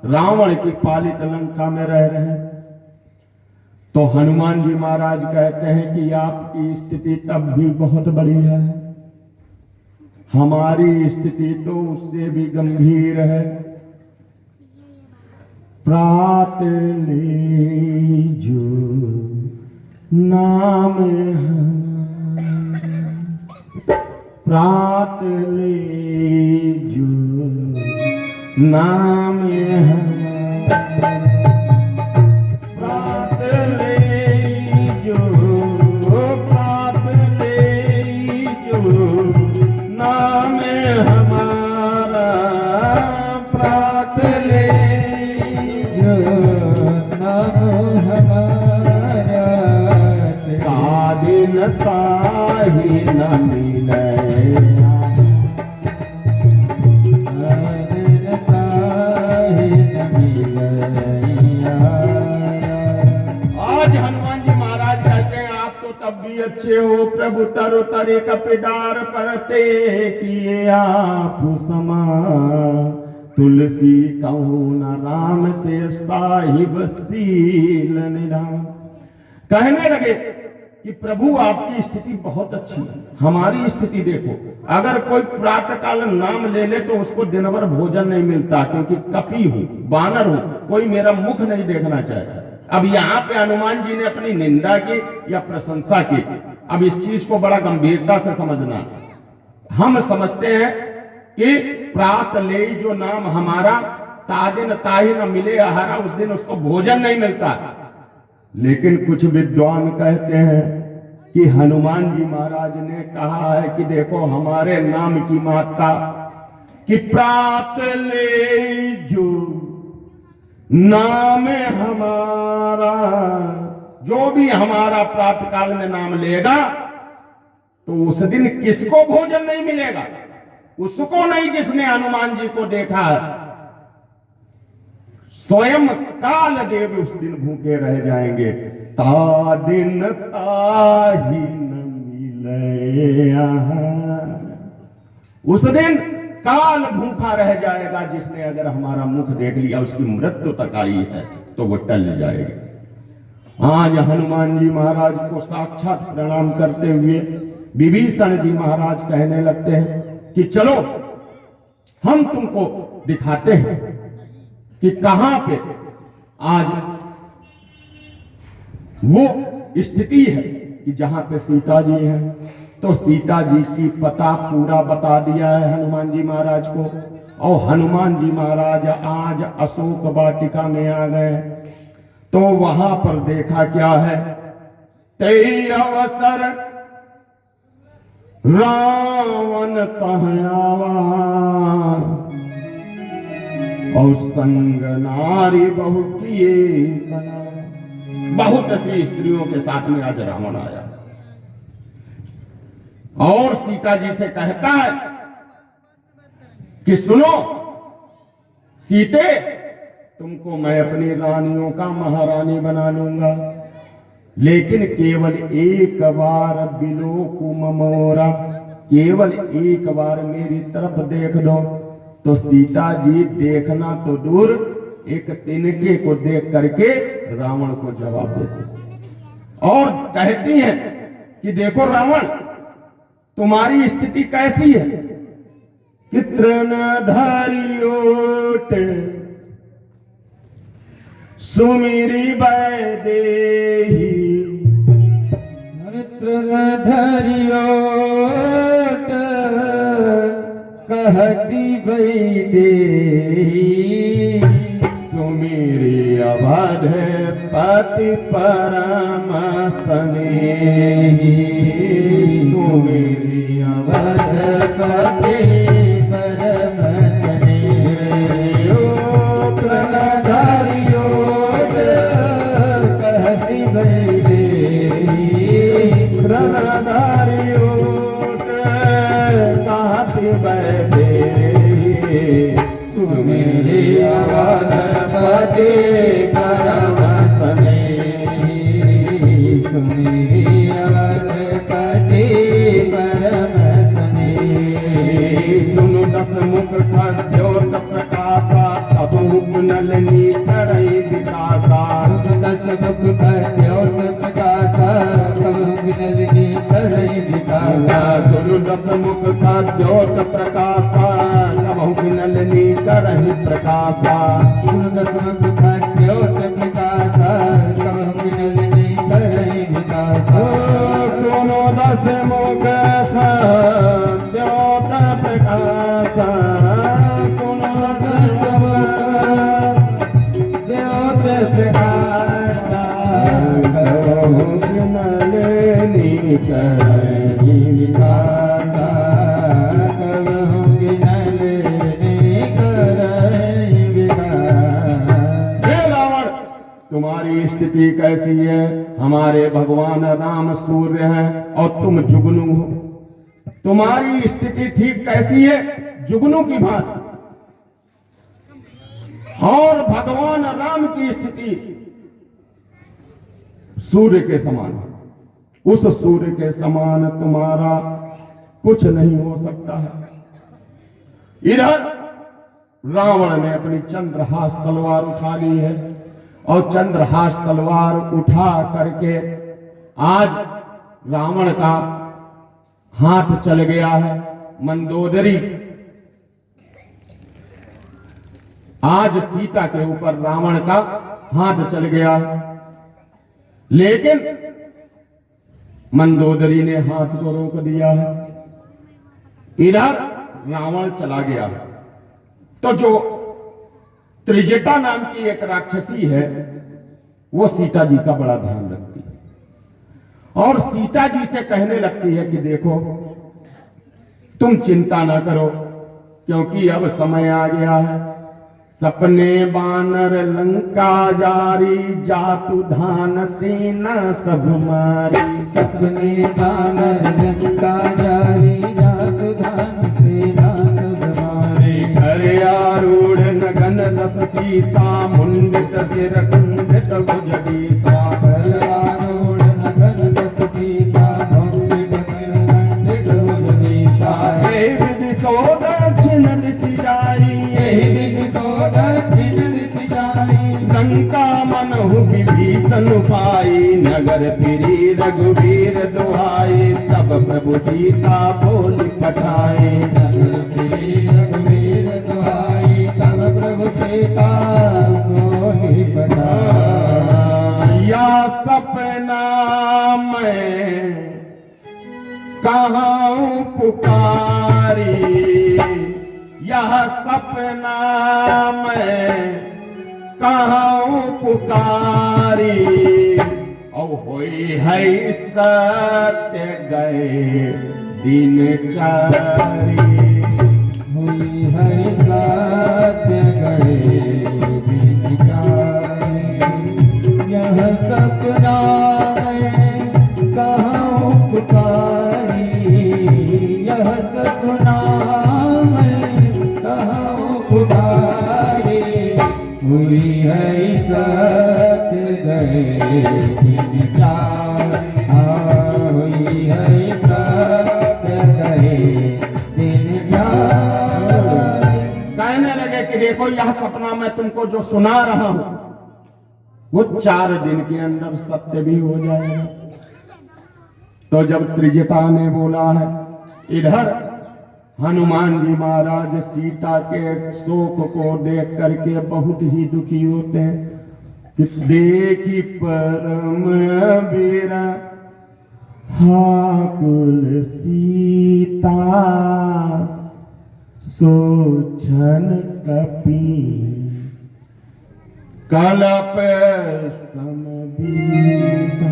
रावण की पालित लंका में रह रहे हैं। तो हनुमान जी महाराज कहते हैं कि आपकी स्थिति तब भी बहुत बढ़िया है, हमारी स्थिति तो उससे भी गंभीर है। प्रात ले जो नाम प्रात ले जो नाम प्रात ले जो प्रात ले जो नाम हमारा, प्रात ले जो नाम हमारा, कादिन ताहि न मिले आज हनुमान जी महाराज कहते हैं आप तो तब भी अच्छे हो प्रभु, तरु तरे कपिडार परते किए आप समा, तुलसी कहूँ न राम से साहिब सील निराम। कहने लगे कि प्रभु आपकी स्थिति बहुत अच्छी है, हमारी स्थिति देखो। अगर कोई प्रातः काल नाम ले ले तो उसको दिन भर भोजन नहीं मिलता, क्योंकि कपी हूं, बानर हूं, कोई मेरा मुख नहीं देखना चाहता। अब यहाँ पे हनुमान जी ने अपनी निंदा की या प्रशंसा की, अब इस चीज को बड़ा गंभीरता से समझना। हम समझते हैं कि प्रात ले जो नाम हमारा, तादिन ताहि न मिले आहारा, उस दिन उसको भोजन नहीं मिलता। लेकिन कुछ विद्वान कहते हैं कि हनुमान जी महाराज ने कहा है कि देखो हमारे नाम की महत्ता, कि प्रात ले जो नाम हमारा, जो भी हमारा प्रातः काल में नाम लेगा तो उस दिन किसको भोजन नहीं मिलेगा? उसको नहीं जिसने हनुमान जी को देखा है। स्वयं काल देव उस दिन भूखे रह जाएंगे। ता दिन ताहि न मिले आहार, उस दिन काल भूखा रह जाएगा। जिसने अगर हमारा मुख देख लिया, उसकी मृत्यु तक आई है तो वो टल जाएगी। आज हनुमान जी महाराज को साक्षात प्रणाम करते हुए विभीषण जी महाराज कहने लगते हैं कि चलो हम तुमको दिखाते हैं कि कहां पे आज वो स्थिति है कि जहां पे सीता जी हैं। तो सीता जी की पता पूरा बता दिया है हनुमान जी महाराज को। और हनुमान जी महाराज आज अशोक वाटिका में आ गए, तो वहां पर देखा क्या है, तेई अवसर रावण तह आवा, और संग नारी बहु किए बना। बहुत सी स्त्रियों के साथ में आज रावण आया और सीता जी से कहता है कि सुनो सीते, तुमको मैं अपनी रानियों का महारानी बना लूंगा, लेकिन केवल एक बार बिलोकु ममोरा, केवल एक बार मेरी तरफ देख दो। तो सीता जी देखना तो दूर, एक तिनके को देख करके रावण को जवाब देती और कहती हैं कि देखो रावण, तुम्हारी स्थिति कैसी है कि तृणधारी ओट सुमिरी बैदेही, तृणधारियों कहती बैदेही, सुमिरी अवध पति परम स्नेही, सुमिरी अवध पति परम स्नेही। तृणधारियों कहती बैदेही, तृणधारियों कहती बैदेही, सुमिरी अवध पति परम स्नेही, सुमिरी अवध पति परम स्नेही। सुनु दस मुख खद्योत प्रकाशा, तब मुख नलनी करई विकासा, दस मुख खद्योत प्रकाशा, तब मुख नलनी करई विकासा। सुनु दस मुख खद्योत प्रकाशा, तब मुख नलनी करई प्रकाशा, सुनु दस मुख खद्योत प्रकाशा, तब मुख नलनी करई विकासा। सुनु दस मुख खद्योत प्रकाशा, सुनु दस द्योत प्रकाशा, मुख नलनी करई विकासा, तब मुख नलनी करई विकासा। हे रावण, तुम्हारी स्थिति कैसी है? हमारे भगवान राम सूर्य हैं और तुम जुगनू हो। तुम्हारी स्थिति ठीक कैसी है? जुगनू की भांति। और भगवान राम की स्थिति सूर्य के समान है। उस सूर्य के समान तुम्हारा कुछ नहीं हो सकता है। इधर रावण ने अपनी चंद्रहास तलवार उठा ली है और चंद्रहास तलवार उठा करके आज रावण का हाथ चल गया है। मंदोदरी आज सीता के ऊपर रावण का हाथ चल गया है, लेकिन मंदोदरी ने हाथ को रोक दिया है। इधर रावण चला गया है। तो जो त्रिजटा नाम की एक राक्षसी है, वो सीता जी का बड़ा ध्यान रखती है और सीता जी से कहने लगती है कि देखो, तुम चिंता ना करो, क्योंकि अब समय आ गया है। सपने बानर लंका जारी, जातु धान सेना सब मारी। सपने बानर लंका जारी, जातु धान सेना सब मारी। घर आरूढ़ नगन दस सीसा, मुंडित सिर कुंडित भुज बीसा। घर आरूढ़ नगन दस सीसा, मुंडित सिर कुंडित भुज बीसा। हे विधि सो दक्षिण दिशि जाई, यही विधि सो दक्षिण दिशि जाई। लंका मनहु विभीषण पाई, नगर फिरी रघुवीर दुहाई। तब प्रभु सीता बोली पठाई, नगर फिरी रघुवीर दुहाई। तब प्रभु सीता बोली पठाई। या सपना मैं कहाँ पुकारी, यह सपना मैं कहाँ पुकारी। और होई है सत्य गए दिनचारी, हुई है सत्य गए दिनचारी। यह सपना मैं कहाँ पुकारी, यह सपना मैं कहाँ पुकारी। हुई है सत्य गए दिन चार, हुई है सत्य गए दिन चार। कहने लगे कि देखो यह सपना मैं तुमको जो सुना रहा हूं वो 4 दिन के अंदर सत्य भी हो जाएगा। तो जब त्रिजटा ने बोला है, इधर हनुमान जी महाराज सीता के शोक को देख करके बहुत ही दुखी होते हैं कि देखी परम वीरा हाकुल सीता सोचन कपी कलप समबीता।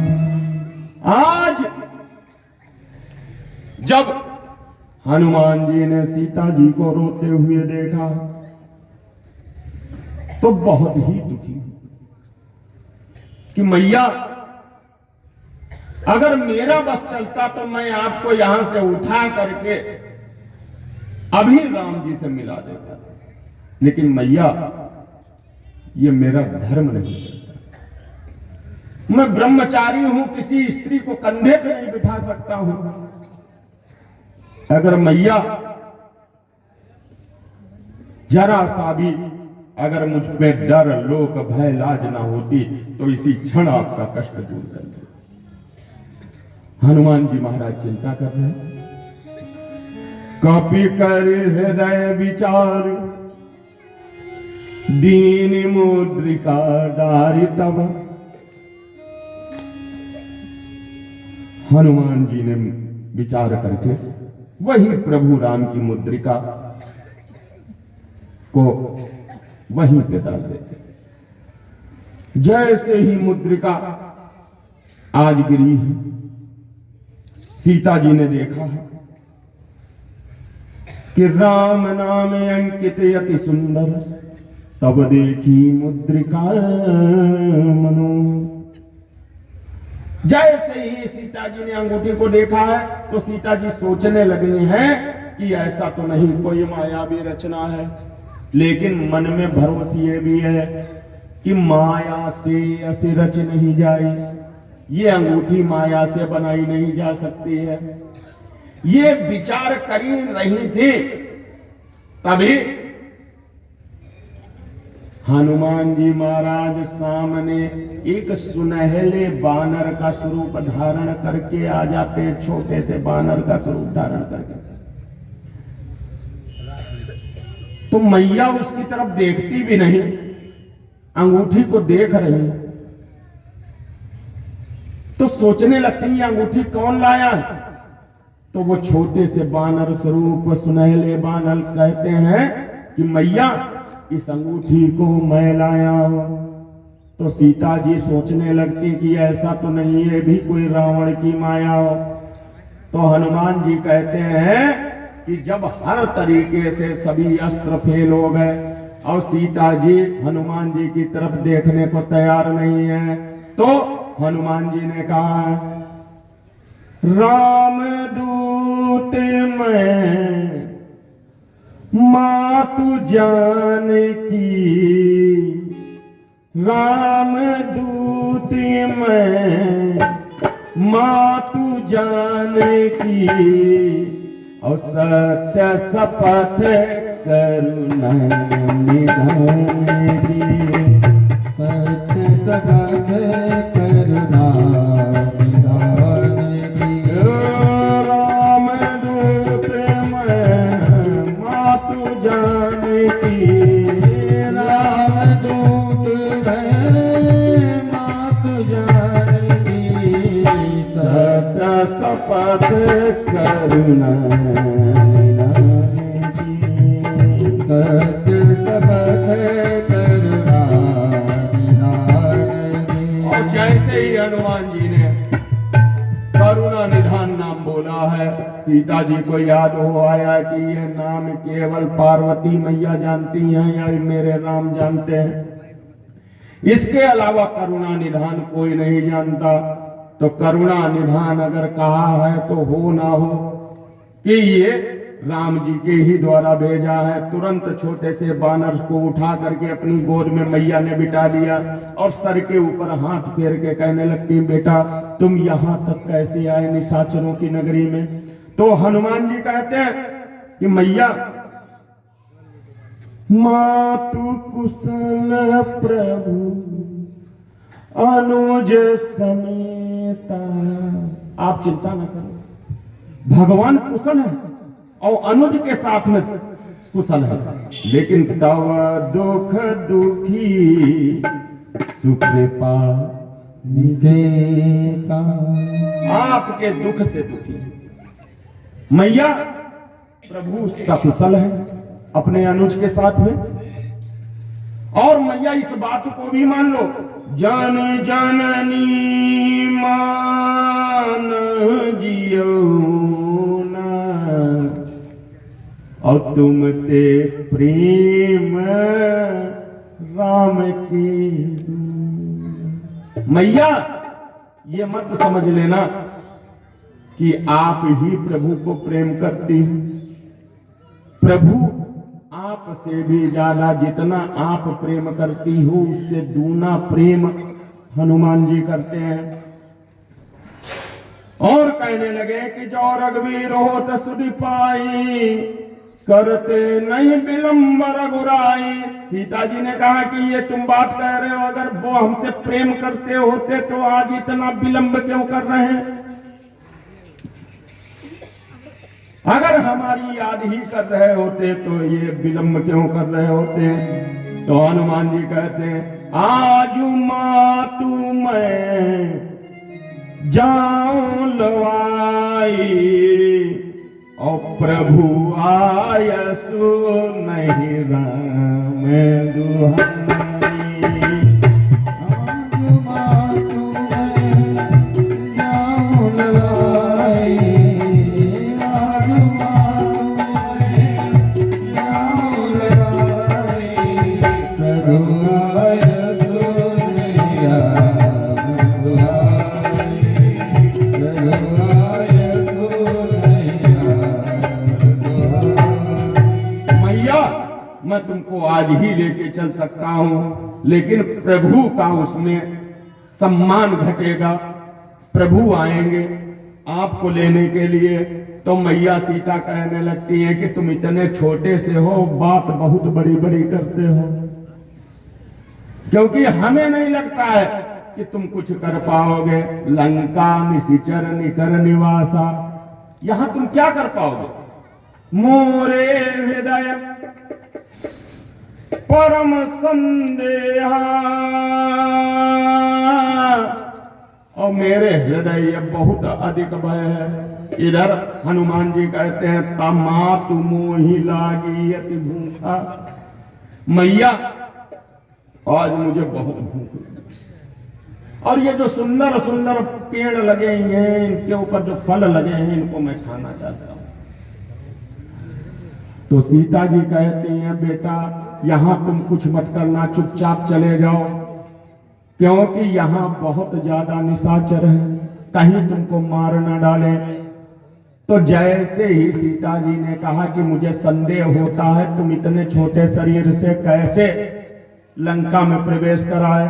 आज जब हनुमान जी ने सीता जी को रोते हुए देखा तो बहुत ही दुखी कि मैया अगर मेरा बस चलता तो मैं आपको यहां से उठा करके अभी राम जी से मिला देता, लेकिन मैया ये मेरा धर्म नहीं करता। मैं ब्रह्मचारी हूं, किसी स्त्री को कंधे पे नहीं बिठा सकता हूं। अगर मैया जरा सा भी अगर मुझ पे डर लोक भय लाज ना होती तो इसी क्षण आपका कष्ट दूर कर दे। हनुमान जी महाराज चिंता कर रहे हैं। कपि कर हृदय विचार दीन मुद्रिका डारी तब। हनुमान जी ने विचार करके वही प्रभु राम की मुद्रिका को वहीं पे डाल देते। जैसे ही मुद्रिका आज गिरी है, सीता जी ने देखा है कि राम नाम अंकित अति सुंदर, तब देखी मुद्रिका मनो। जैसे ही सीता जी ने अंगूठी को देखा है तो सीता जी सोचने लगी हैं कि ऐसा तो नहीं कोई मायावी रचना है, लेकिन मन में भरोस ये भी है कि माया से ऐसे रच नहीं जाए, ये अंगूठी माया से बनाई नहीं जा सकती है। ये विचार कर रही थी, तभी हनुमान जी महाराज सामने एक सुनहले बानर का स्वरूप धारण करके आ जाते हैं, छोटे से बानर का स्वरूप धारण करके। तो मैया उसकी तरफ देखती भी नहीं, अंगूठी को देख रही, तो सोचने लगती है अंगूठी कौन लाया है। तो वो छोटे से बानर स्वरूप सुनहले बानर कहते हैं कि मैया इस अंगूठी को मैं लाया हूं। तो सीता जी सोचने लगती कि ऐसा तो नहीं है भी कोई रावण की माया हो। तो हनुमान जी कहते हैं कि जब हर तरीके से सभी अस्त्र फेल हो गए और सीता जी हनुमान जी की तरफ देखने को तैयार नहीं है, तो हनुमान जी ने कहा, राम दूत मैं मातु जान की, राम दूत मैं मातु जान की, और सत्य शपथ करुणा निधान की। सत्य शपथ करुणा निधान की। राम दूत मैं मातु जान की, राम दूत मैं मातु जान की। सत्य शपथ करुणा निधान की। सत्य शपथ करुणा निधान की। और जैसे ही हनुमान जी ने करुणा निधान नाम बोला है, सीता जी को याद हो आया कि यह नाम केवल पार्वती मैया जानती हैं या मेरे राम जानते हैं, इसके अलावा करुणा निधान कोई नहीं जानता। तो करुणा निधान अगर कहा है तो हो ना हो कि ये राम जी के ही द्वारा भेजा है। तुरंत छोटे से बानर को उठा करके अपनी गोद में मैया ने बिठा लिया और सर के ऊपर हाथ फेर के कहने लगती, बेटा तुम यहाँ तक कैसे आए निशाचरों की नगरी में? तो हनुमान जी कहते हैं कि मैया मातु कुशल प्रभु अनुज समेता। आप चिंता न करो, भगवान कुशल है और अनुज के साथ में कुशल है, लेकिन तव दुख दुखी सुख पा देता। आपके दुख से दुखी है मैया। प्रभु सकुशल है अपने अनुज के साथ में। और मैया इस बात को भी मान लो, जान जननी मान जियो ना और तुम ते प्रेम राम की। मैया ये मत समझ लेना कि आप ही प्रभु को प्रेम करती हैं। प्रभु आप से भी ज्यादा जितना आप प्रेम करती हो उससे दूना प्रेम हनुमान जी करते हैं। और कहने लगे कि जो रघुवीर हो तो सुधि पाई करते नहीं विलंब रघुराई। सीता जी ने कहा कि ये तुम बात कह रहे हो, अगर वो हमसे प्रेम करते होते तो आज इतना विलंब क्यों कर रहे हैं? अगर हमारी याद ही कर रहे होते तो ये विलंब क्यों कर रहे होते? तो हनुमान जी कहते हैं आज मातु मैं जाऊं लवाई और प्रभु आयसु नहीं राम दुहाई। आज मातु मैं जाऊं लवाई, मैं तुमको आज ही लेके चल सकता हूं, लेकिन प्रभु का उसमें सम्मान घटेगा। प्रभु आएंगे आपको लेने के लिए। तो मैया सीता कहने लगती है कि तुम इतने छोटे से हो, बात बहुत बड़ी बड़ी करते हो, क्योंकि हमें नहीं लगता है कि तुम कुछ कर पाओगे। लंका निशिचर निकर निवासा, यहां तुम क्या कर पाओगे? मोरे हृदय परम संदेहा, और मेरे हृदय बहुत अधिक भय है। इधर हनुमान जी कहते हैं तमातु मोहि लागी अति भूखा। मैया आज मुझे बहुत भूख लगी और ये जो सुंदर सुंदर पेड़ लगे हैं, इनके ऊपर जो फल लगे हैं, इनको मैं खाना चाहता हूं। तो सीता जी कहती हैं बेटा यहां तुम कुछ मत करना, चुपचाप चले जाओ, क्योंकि यहां बहुत ज्यादा निशाचर है, कहीं तुमको मार न डाले। तो जैसे ही सीता जी ने कहा कि मुझे संदेह होता है तुम इतने छोटे शरीर से कैसे लंका में प्रवेश कराए,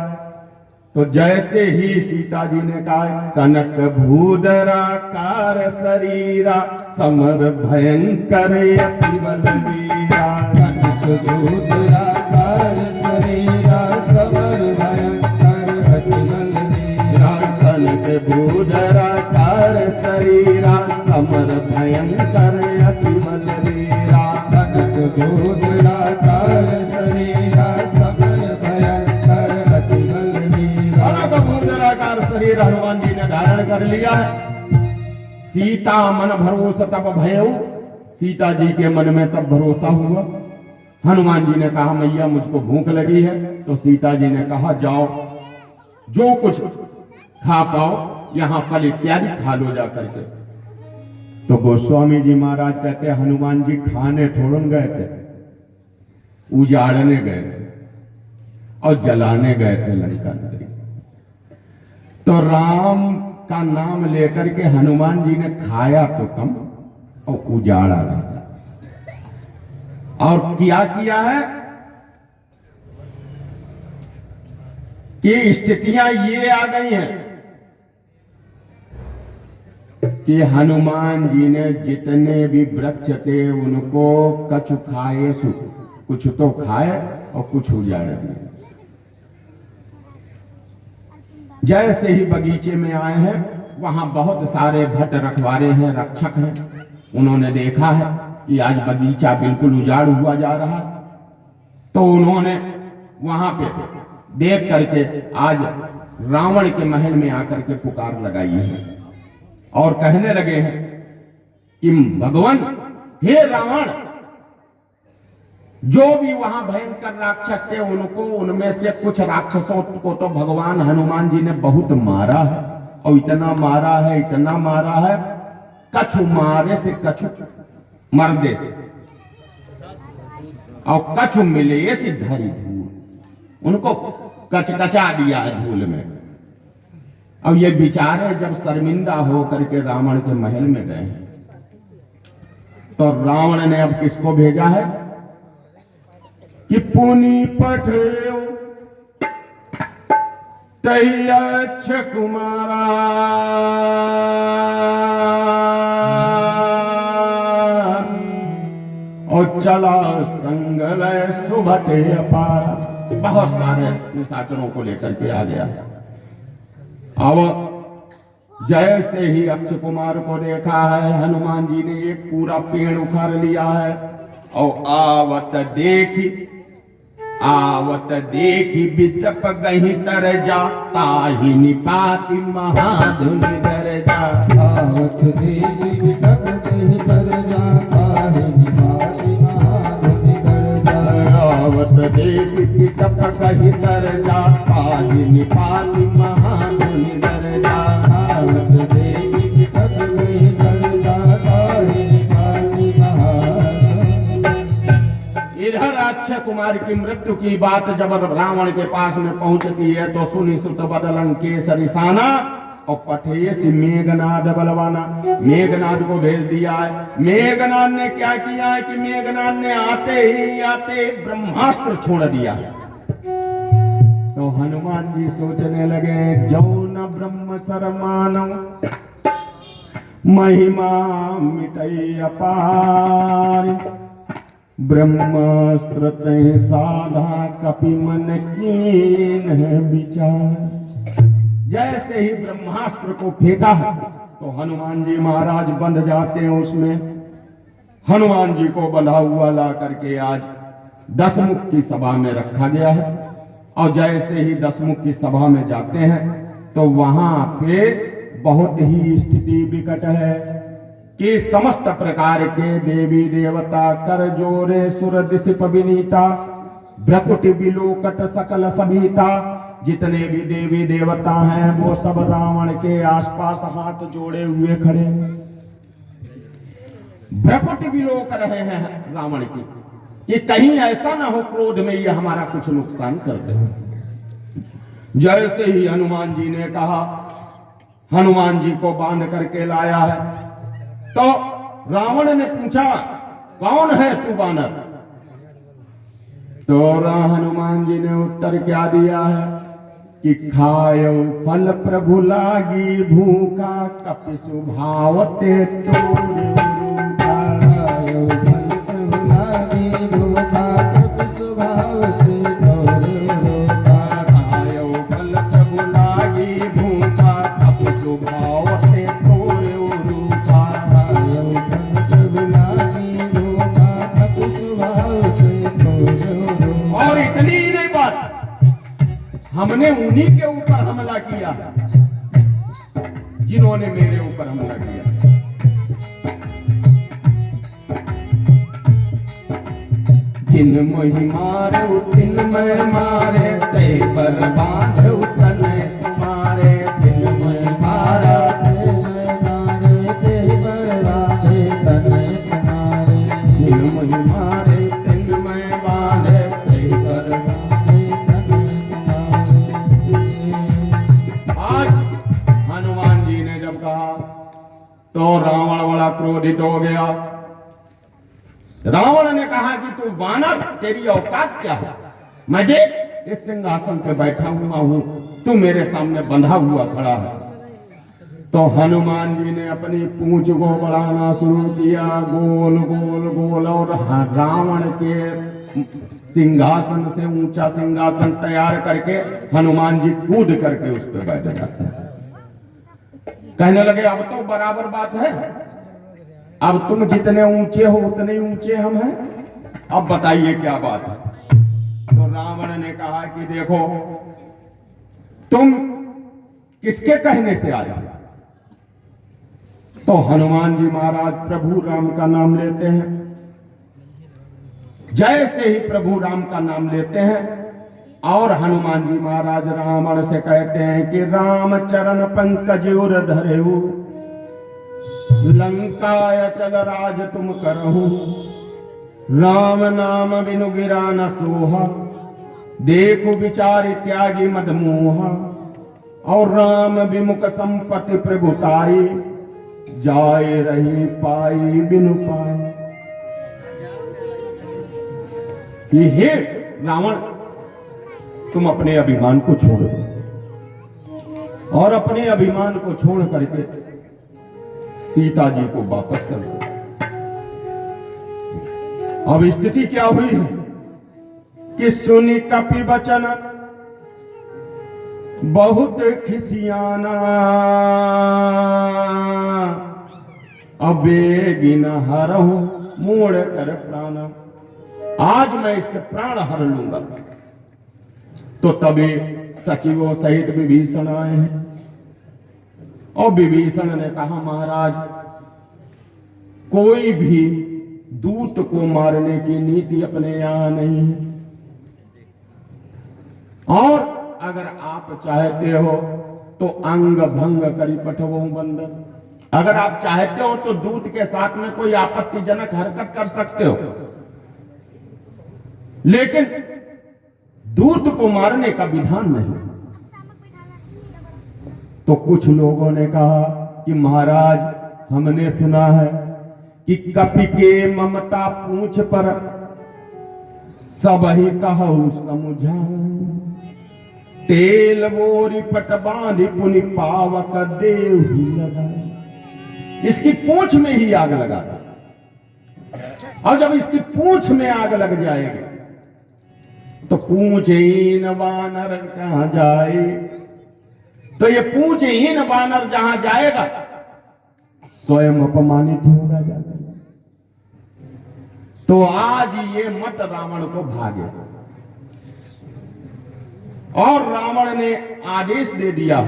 तो जैसे ही सीता जी ने कहा कनक भूधराकार शरीरा समर भयंकर अति बलवीरा। कनक भूधराकार शरीरा समर भयंकर अति बलवीरा। कनक भूधराकार शरीरा समर भयंकर अति बलवीरा। कनक भूधराकार शरीरा समर भयंकर अति बलवीरा। कनक भूधराकार शरीर हनुमान जी ने धारण कर लिया है। सीता मन भरोसा तब भयऊ, सीता जी के मन में तब भरोसा हुआ। हनुमान जी ने कहा मैया मुझको भूख लगी है। तो सीता जी ने कहा जाओ जो कुछ खा पाओ यहां फल इत्यादि खा लो जा करके। तो गोस्वामी जी महाराज कहते हनुमान जी खाने थोड़न गए थे, उजाड़ने गए थे और जलाने गए थे लंका नगरी। तो राम का नाम लेकर के हनुमान जी ने खाया तो कम और उजाड़ा ज्यादा। और किया है कि स्थितियां ये आ गई हैं कि हनुमान जी ने जितने भी वृक्ष थे उनको कछु खाए कुछ तो खाए और कुछ उजाड़ दिए। जैसे ही बगीचे में आए हैं वहां बहुत सारे भट्ट रखवारे हैं, रक्षक हैं। उन्होंने देखा है कि आज बगीचा बिल्कुल उजाड़ हुआ जा रहा, तो उन्होंने वहां पे देख करके आज रावण के महल में आकर के पुकार लगाई है और कहने लगे हैं कि भगवान, हे रावण, जो भी वहां भयंकर राक्षस थे उनको, उनमें से कुछ राक्षसों को तो भगवान हनुमान जी ने बहुत मारा है, और इतना मारा है, कछु मारे से कछु मर्दे से, और कछु मिले से धरी धूल, उनको कचकचा दिया है धूल में। अब ये बेचारे जब शर्मिंदा हो करके रावण के महल में गए, तो रावण ने अब किसको भेजा है कि पुनि पठेयो तही अच्छ कुमारा, और चला संगलय सुभटे अपारा। बहुत सारे निशाचरों को लेकर के आ गया। अब जैसे ही अक्ष कुमार को देखा है, हनुमान जी ने एक पूरा पेड़ उखाड़ लिया है और आवत देखी बिदप गही तर जाता ही निपाति महाधुनि दर जा। आवत देखी बिदप गही तर जाता ही निपाति महाधुनि दर जा। आवत देखी बिदप गही तर जाता ही निपाति महाधुनि दर जा। आवत देखी बिदप गही तर जाता ही निपाति महाधुनि। इधर अक्षय कुमार की मृत्यु की बात जब रावण के पास में पहुंचती है तो सुनि सुत बदलन केसरी साना और पठे से मेघनाद बलवाना। मेघनाद को भेज दिया है। मेघनाद ने क्या किया है कि मेघनाद ने आते ब्रह्मास्त्र छोड़ दिया है। तो हनुमान जी सोचने लगे, जो न ब्रह्म सरमानो महिमा मिटई अपार, ब्रह्मास्त्र तहि साधा कपि मन कीन है विचार। जैसे ही ब्रह्मास्त्र को फेंका तो हनुमान जी महाराज बंध जाते हैं उसमें। हनुमान जी को बंधा हुआ ला करके आज दसमुख की सभा में रखा गया है। और जैसे ही दसमुख की सभा में जाते हैं तो वहां पे बहुत ही स्थिति विकट है कि समस्त प्रकार के देवी देवता कर जोरे सुर दिशिप विनीता, भ्रकुटि बिलोकट सकल सभीता। जितने भी देवी देवता हैं वो सब रावण के आसपास हाथ जोड़े हुए खड़े, भ्रकुटि बिलोक रहे हैं रावण की कि कहीं ऐसा ना हो क्रोध में ये हमारा कुछ नुकसान कर दे। जैसे ही हनुमान जी ने कहा, हनुमान जी को बांध करके लाया है, तो रावण ने पूछा, कौन है तू बानर? तो हनुमान जी ने उत्तर क्या दिया है कि खायो फल प्रभु लागी भूखा, कपि स्वभाव ते तोरे खायो फल प्रभु लागी भूखा, कपि स्वभाव ते तोरे रोका। खायो फल प्रभु लागी भूखा, कपि स्वभाव ते तोरे रोका। खायो फल प्रभु लागी भूखा, कपि स्वभाव ते तोरे रोका। और इतनी नहीं बात, हमने उन्हीं के ऊपर हमला किया जिन्होंने मेरे ऊपर हमला किया। जिन मोहि मारो तिन मैं मारे, ते पर बांधो तने तुम्हारे। जिन मोहि मारा ते मैं मारे, ते पर बांधे तने तुम्हारे। जिन मोहि मारे तिन मैं बांधे, ते पर बांधे तने तुम्हारे। आज हनुमान जी ने जब कहा तो रावण बड़ा क्रोधित हो गया। रावण ने कहा कि तू वानर, तेरी औकात क्या है? मैं देख इस सिंहासन पे बैठा हुआ हूं, तू मेरे सामने बंधा हुआ खड़ा है। तो हनुमान जी ने अपनी पूंछ को बढ़ाना शुरू किया, गोल गोल गोल, और रावण के सिंहासन से ऊंचा सिंहासन तैयार करके हनुमान जी कूद करके उस पर बैठ जाते हैं। कहने लगे अब तो बराबर बात है, अब तुम जितने ऊंचे हो उतने ही ऊंचे हम हैं, अब बताइए क्या बात है। तो रावण ने कहा कि देखो तुम किसके कहने से आए? तो हनुमान जी महाराज प्रभु राम का नाम लेते हैं। जैसे ही प्रभु राम का नाम लेते हैं और हनुमान जी महाराज रावण से कहते हैं कि राम चरण पंकज उर धरेऊ, लंका चल राज तुम करहु, राम नाम बिनु गिरा न सोहा, देखो विचार त्यागी मद मोहा, और राम विमुख संपत्ति प्रभुताई, जाए रही पाई बिनु पाई। हे रावण, तुम अपने अभिमान को छोड़ दो और अपने अभिमान को छोड़ करके सीता जी को वापस कर दो। अब स्थिति क्या हुई है कि सुनी कपि वचन बहुत खिसियाना, अबेगिन हरहु मोड़ कर प्राण, आज मैं इसके प्राण हर लूंगा। तो तभी सचिवों सहित विभीषण आए हैं और विभीषण ने कहा महाराज, कोई भी दूत को मारने की नीति अपने यहां नहीं है, और अगर आप चाहते हो तो अंग भंग करी पठवो बंदर, अगर आप चाहते हो तो दूत के साथ में कोई आपत्तिजनक हरकत कर सकते हो, लेकिन दूत को मारने का विधान नहीं। तो कुछ लोगों ने कहा कि महाराज, हमने सुना है कि कपि के ममता पूंछ पर सब ही कहु समुझाऊं, तेल बोरी पट बांधी पुनि पावक देहु लगाए। इसकी पूंछ में ही आग लगा, और जब इसकी पूंछ में आग लग जाएगी तो पूंछहीन वानर कहां जाए? तो ये पूंछहीन वानर जहां जाएगा स्वयं अपमानित होगा जाएगा। तो आज ये मत रावण को भागे, और रावण ने आदेश दे दिया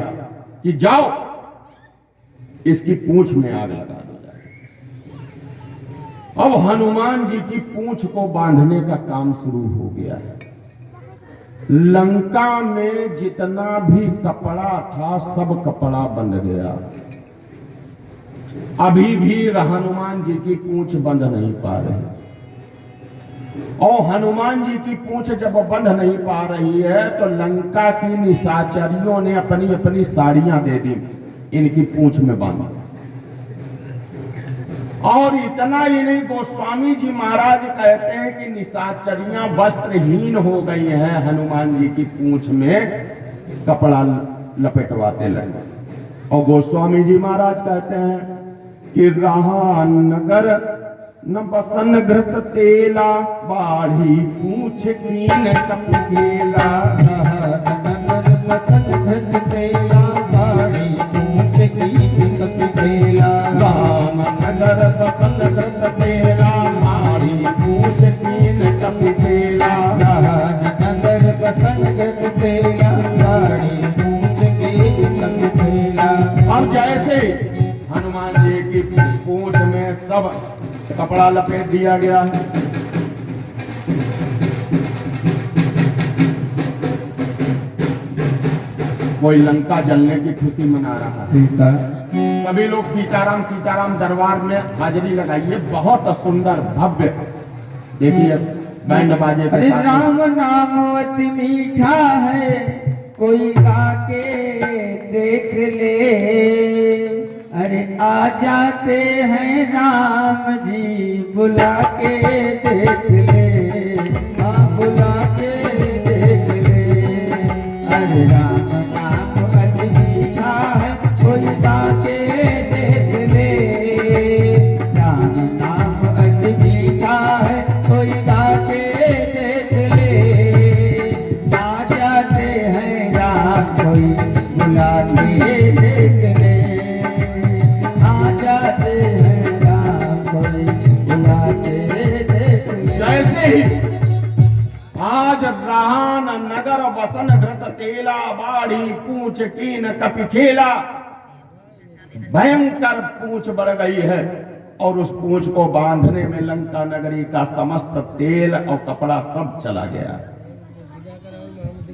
कि जाओ इसकी पूंछ में आग लगा दो। अब हनुमान जी की पूंछ को बांधने का काम शुरू हो गया है। लंका में जितना भी कपड़ा था सब कपड़ा बंध गया, अभी भी हनुमान जी की पूंछ बंध नहीं पा रही। और हनुमान जी की पूंछ जब बंध नहीं पा रही है तो लंका की निशाचरियों ने अपनी अपनी साड़ियां दे दी इनकी पूंछ में बांधा। और इतना ही नहीं, गोस्वामी जी महाराज कहते हैं कि निशाचरियां वस्त्रहीन हो गई हैं हनुमान जी की पूंछ में कपड़ा लपेटवाते लगे। और गोस्वामी जी महाराज कहते हैं कि रहा नगर न बसन घृत तेला, बाढ़ी पूछ कीन कपिला, नगर बसन घृत तेला, बाढ़ी पूछ कीन कपिला, राम नगर बसन घृत तेला, बाढ़ी पूछ कीन कपिला, नगर बसन घृत तेला, बाढ़ी पूछ कीन कपिला। अब जैसे हनुमान जी की पूंछ में सब कपड़ा लपेट दिया गया है, कोई लंका जलने की खुशी मना रहा है। सीता सभी लोग सीताराम सीताराम दरबार में हाजिरी लगाइए, बहुत सुंदर भव्य। देखिए बैंड बाजे के साथ राम नाम अति मीठा है, कोई गा के देख ले, अरे आज जाते हैं राम जी बुला के देख ले, हाँ बुला के देख ले। अरे राम नाम अति मीठा है कोई गा के देख ले, राम नाम अति मीठा है कोई गा के देख ले। आ जाते हैं राम कोई बुला के देख ले, आ जाते हैं राम कोई बुला के देख ले। जैसे ही आज राहान नगर वसन घृत तेला बाढ़ी पूछ कीन कपि खेला, भयंकर पूंछ बढ़ गई है और उस पूंछ को बांधने में लंका नगरी का समस्त तेल और कपड़ा सब चला गया।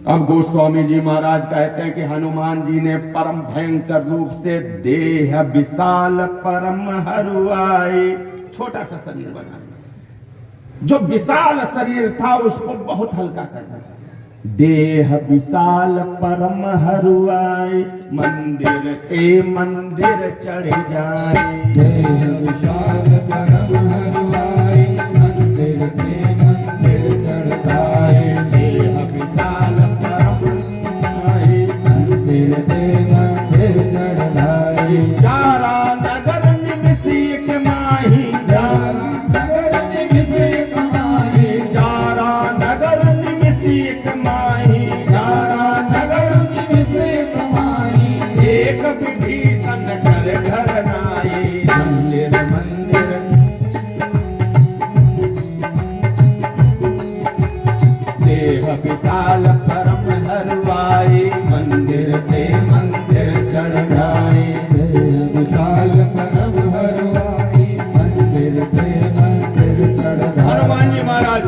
अब गोस्वामी जी महाराज कहते हैं कि हनुमान जी ने परम भयंकर रूप से देह विशाल परम हरुआई, छोटा सा शरीर बना, जो विशाल शरीर था उसको बहुत हल्का करना था। देह विशाल परम हरुआई, मंदिर के मंदिर चढ़ जाए। देह विशाल परम हरुआई, मंदिर के मंदिर चढ़ जाए। देह विशाल परम हरुआई, मंदिर के मंदिर चढ़ जाए। चारा नगर निमिषी एक माही, चारा नगर निमिषे कमाए, चारा नगर निमिषी एक माही, चारा नगर निमिषे कमाए। एक विभीषण कर घर नाई। मंदिर मंदिर देह विशाल परम हरुआई, मंदिर के मंदिर चढ़ जाए। देह विशाल परम हरुआई, मंदिर के मंदिर चढ़ जाए। हनुमान जी महाराज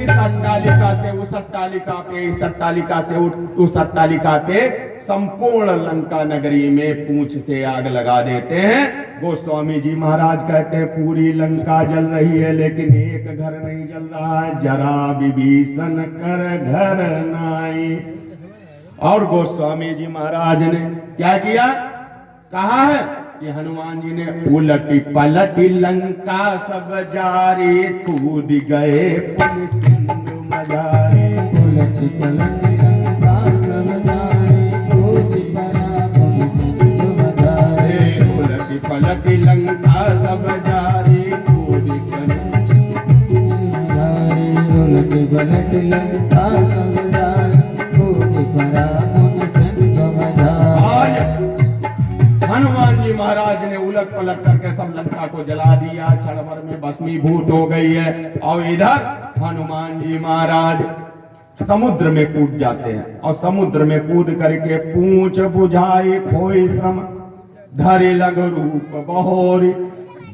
इस अट्टालिका से उस अट्टालिका पे, इस अट्टालिका से उस अट्टालिका पे संपूर्ण लंका नगरी में पूंछ से आग लगा देते हैं। गोस्वामी जी महाराज कहते हैं पूरी लंका जल रही है लेकिन एक घर नहीं जल रहा है, जरा विभीषण कर घर नाई। और गोस्वामी जी महाराज ने क्या किया, कहा है कि हनुमान जी ने उलटी पलटी लंका सब जारी, कूद गए पुन सिंधु मजारी। उलट पलट लंका सब जाए, कूद पड़ा पुन सिंधु मजारे। उलटी पलटी लंका सब जारी, कूद गए। उलट पलट लंका सब जाए, कूद पड़ा पुन सिंधु मजारे। हनुमान जी महाराज ने उलट पलट करके सब लंका को जला दिया, क्षण भर में भस्मीभूत हो गई है। और इधर हनुमान जी महाराज समुद्र में कूद जाते हैं और समुद्र में कूद करके पूंछ बुझाई खोई श्रम, धरे लग रूप बहोरी,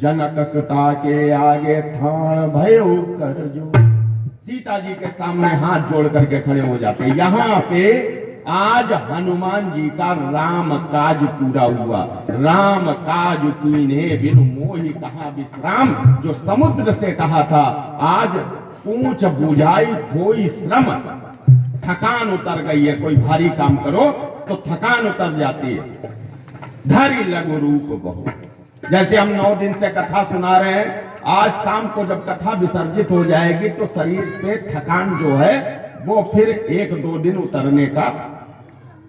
जनक सुता के आगे थान भयो कर जो। सीता जी के सामने हाथ जोड़ करके खड़े हो जाते हैं। यहाँ पे आज हनुमान जी का राम काज पूरा हुआ। राम काज कीन्हे बिनु मोहि कहा विश्राम, जो समुद्र से कहा था आज पूंछ बुझाई खोई श्रम, थकान उतर गई है। कोई भारी काम करो तो थकान उतर जाती है। धरि लघु रूप बहु, जैसे हम 9 दिन से कथा सुना रहे हैं, आज शाम को जब कथा विसर्जित हो जाएगी तो शरीर पे थकान जो है वो फिर 1-2 दिन उतरने का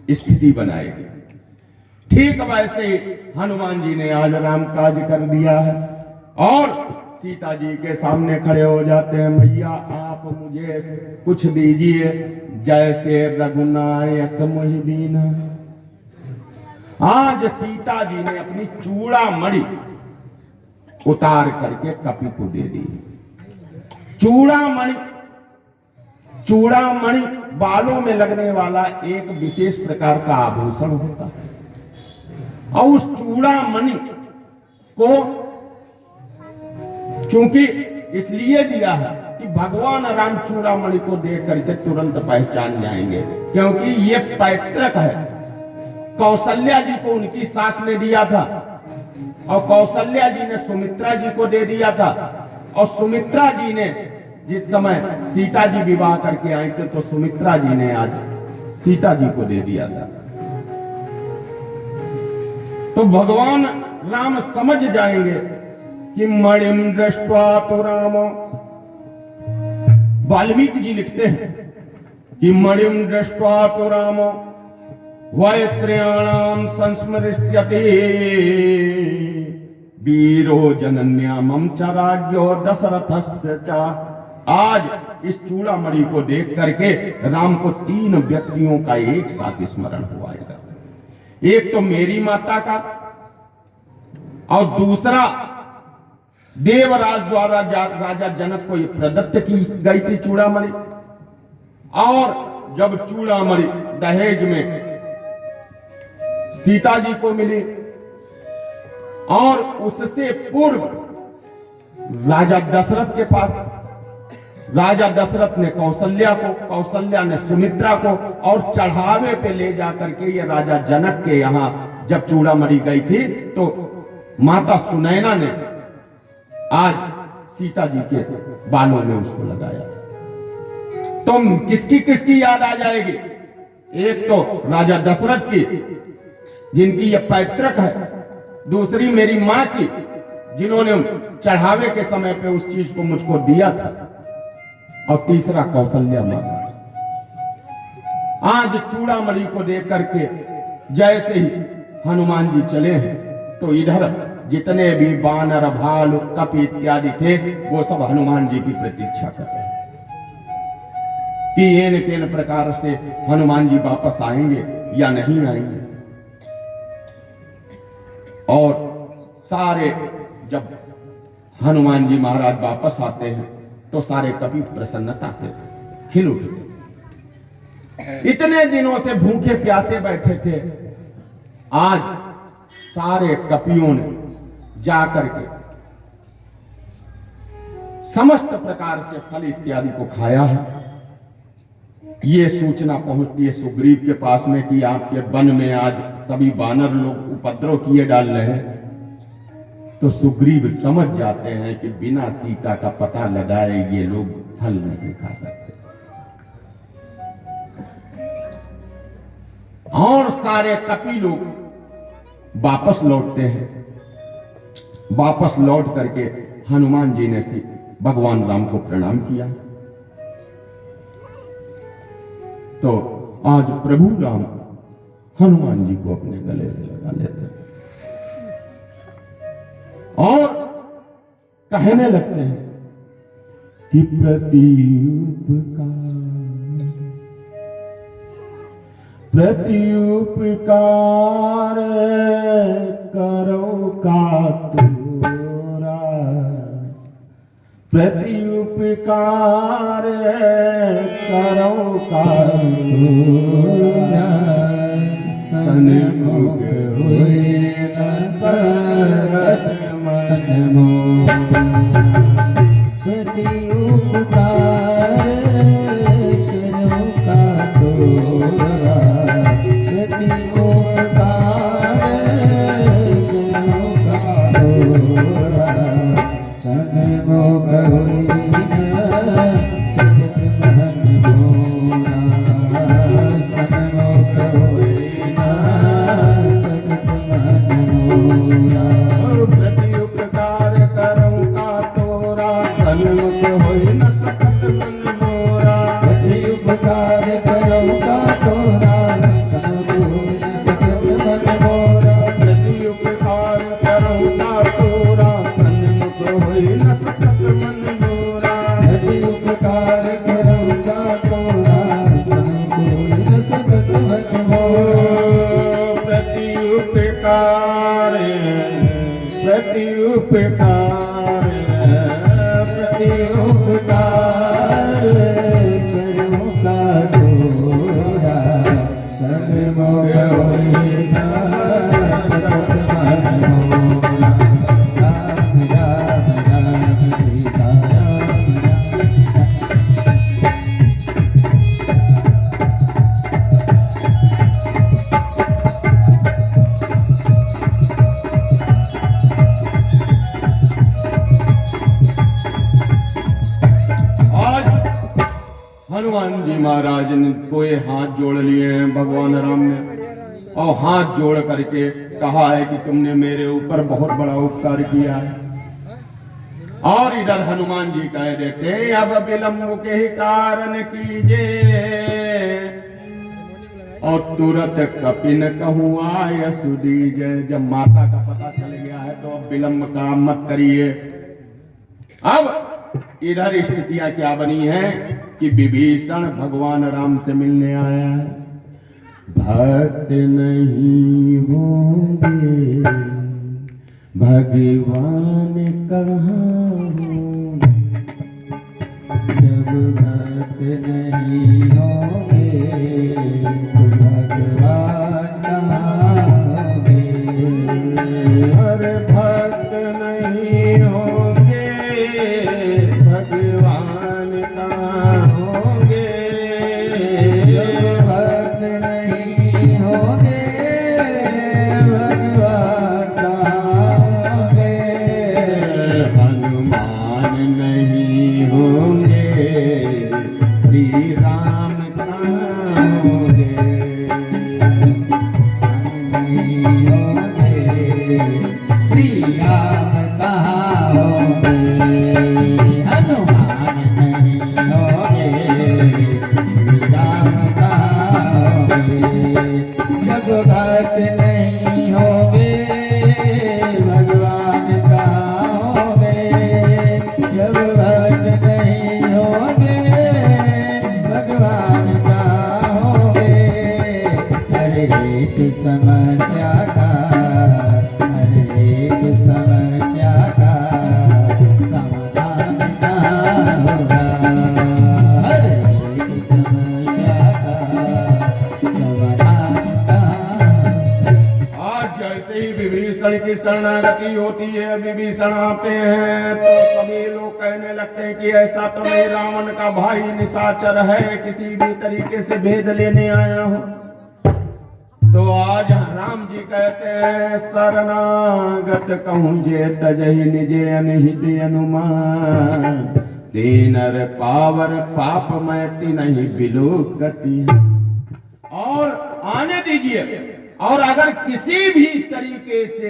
स्थिति बनाएगी। ठीक वैसे ही हनुमान जी ने आज राम काज कर दिया है और सीता जी के सामने खड़े हो जाते हैं। मैया आप मुझे कुछ दीजिए, जैसे रघुनायक मोहि दीना। आज सीता जी ने अपनी चूड़ामणि उतार करके कपि को दे दी। चूड़ामणि बालों में लगने वाला एक विशेष प्रकार का आभूषण होता है और उस चूड़ामणि को चूंकि इसलिए दिया है कि भगवान राम चूड़ामणि को देख करके तुरंत पहचान जाएंगे, क्योंकि ये पैतृक है। कौशल्या जी को उनकी सास ने दिया था और कौशल्या जी ने सुमित्रा जी को दे दिया था और सुमित्रा जी ने जिस समय सीता जी विवाह करके आई थे तो सुमित्रा जी ने आज सीता जी को दे दिया था। तो भगवान राम समझ जाएंगे कि मणिम दृष्ट्वा तो रामो, वाल्मीकि जी लिखते हैं कि मणिम दृष्ट्वा तो रामो वैत्र्याणाम संस्मरिष्यति वीरो जनन्यामं च राज्ञो दशरथस्य च। आज इस चूड़ामणि को देख करके राम को 3 व्यक्तियों का एक साथ स्मरण हुआ। एक तो मेरी माता का, और दूसरा देवराज द्वारा राजा जनक को ये प्रदत्त की गई थी चूड़ामणि, और जब चूड़ामणि दहेज में सीता जी को मिली, और उससे पूर्व राजा दशरथ के पास, राजा दशरथ ने कौशल्या को, कौशल्या ने सुमित्रा को, और चढ़ावे पे ले जाकर के ये राजा जनक के यहां जब चूड़ामणि गई थी तो माता सुनैना ने आज सीता जी के बालों में उसको लगाया। तो किसकी किसकी याद आ जाएगी? एक तो राजा दशरथ की जिनकी ये पैतृक है, दूसरी मेरी मां की जिन्होंने चढ़ावे के समय पे उस चीज को मुझको दिया था, और तीसरा कौशल्या माता। आज चूड़ामणि को देख करके जैसे ही हनुमान जी चले हैं तो इधर जितने भी बानर भालू कपि इत्यादि थे वो सब हनुमान जी की प्रतीक्षा कर रहे हैं कि ये न केन प्रकार से हनुमान जी वापस आएंगे या नहीं आएंगे। और सारे जब हनुमान जी महाराज वापस आते हैं तो सारे कवि प्रसन्नता से खिल उठे। इतने दिनों से भूखे प्यासे बैठे थे, आज सारे कपियों ने जाकर के समस्त प्रकार से फल इत्यादि को खाया है। ये सूचना पहुंचती है सुग्रीव के पास में कि आपके वन में आज सभी वानर लोग उपद्रव किए डाल रहे हैं। तो सुग्रीव समझ जाते हैं कि बिना सीता का पता लगाए ये लोग फल नहीं खा सकते, और सारे कपि लोग वापस लौटते हैं। वापस लौट करके हनुमान जी ने भगवान राम को प्रणाम किया। तो आज प्रभु राम हनुमान जी को अपने गले से लगा लेते हैं और कहने लगते हैं कि प्रत्युपकार करो का तोरा, प्रत्युपकार करो का तोरा, सन्मुख हुए न सरत मन मोह। प्रत्युपकार करो का तोरा, प्रत्युपकार करो का तोरा, सन्मुख हुए न सरत मन मोरा, सन्मुख हुए न सरत मन मोरा। प्रत्युपकार करो का तोरा, सन्मुख होई न सकत मन मोरा। प्रत्युपकार करो का तोरा, सन्मुख होई न सकत मन मोरा। प्रत्युपकार करो का तोरा, सन्मुख होई न सकत मन मोरा। प्रत्युपकार करो का तोरा, सन्मुख होई न सकत मन मोरा। प्रत्युपकार प्रत्युपकार प्रत्युपकार करो का तोरा, सन्मुख होई न सकत मन मोरा। राम राम राम सीता राम आज हनुमान जी महाराज ने कोई हाथ जोड़ लिए हैं भगवान राम ने और हाथ जोड़ करके कहा है कि तुमने मेरे ऊपर बहुत बड़ा उपकार किया है। और इधर हनुमान जी कह देते हैं अब विलंब के ही कारण कीजिए, और तुरंत कपिन कहूँ आय सुदीजय। जब माता का पता चल गया है तो अब विलंब का मत करिए। अब इधर स्थितियां क्या बनी है कि विभीषण भगवान राम से मिलने आया है। भक्त नहीं होंगे भगवान कहाँ होंगे, जब भक्त नहीं होंगे तो भगवान कहाँ होंगे। अरे भक्त नहीं होंगे भगवान कहाँ होंगे, जब भक्त नहीं होंगे भगवान कहाँ होंगे। हनुमान नहीं होंगे श्री राम कहाँ होंगे। नहीं होंगे श्री राम कहाँ होंगे। हनुमान नहीं होंगे श्री राम कहाँ होंगे। जब भक्त नहीं होंगे भगवान कहाँ होंगे। जब भक्त नहीं होंगे भगवान कहाँ होंगे। हरे एक समस्या का हरे एक समस्या का समाधान कहाँ होगा। हरे एक समस्या का समाधान कहाँ होगा। आज जैसे ही विभीषण की शरणागति होती है, विभीषण आते हैं तो सभी लोग कहने लगते हैं कि ऐसा तो नहीं रावण का भाई निशाचर है, किसी भी तरीके से भेद लेने आया हो। तो आज राम जी कहते हैं शरणागत कहूँ जे तजहि निजे अनहित अनुमान, तीनर पावर पाप मैं तिनहि बिलो गति। और आने दीजिए। और अगर किसी भी तरीके से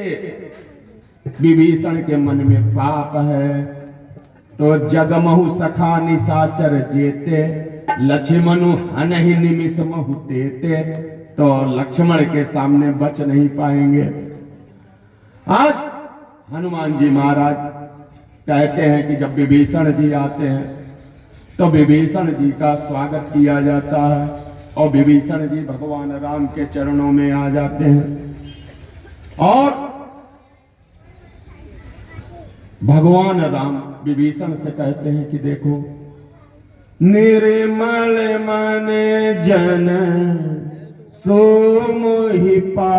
विभीषण के मन में पाप है तो जगमहु सखा निशाचर जेते, लक्ष्मणु हनहि निमिष महु तेते। तो लक्ष्मण के सामने बच नहीं पाएंगे। आज हनुमान जी महाराज कहते हैं कि जब विभीषण जी आते हैं तो विभीषण जी का स्वागत किया जाता है और विभीषण जी भगवान राम के चरणों में आ जाते हैं। और भगवान राम विभीषण से कहते हैं कि देखो निर्मल मन जन सो मोहि पा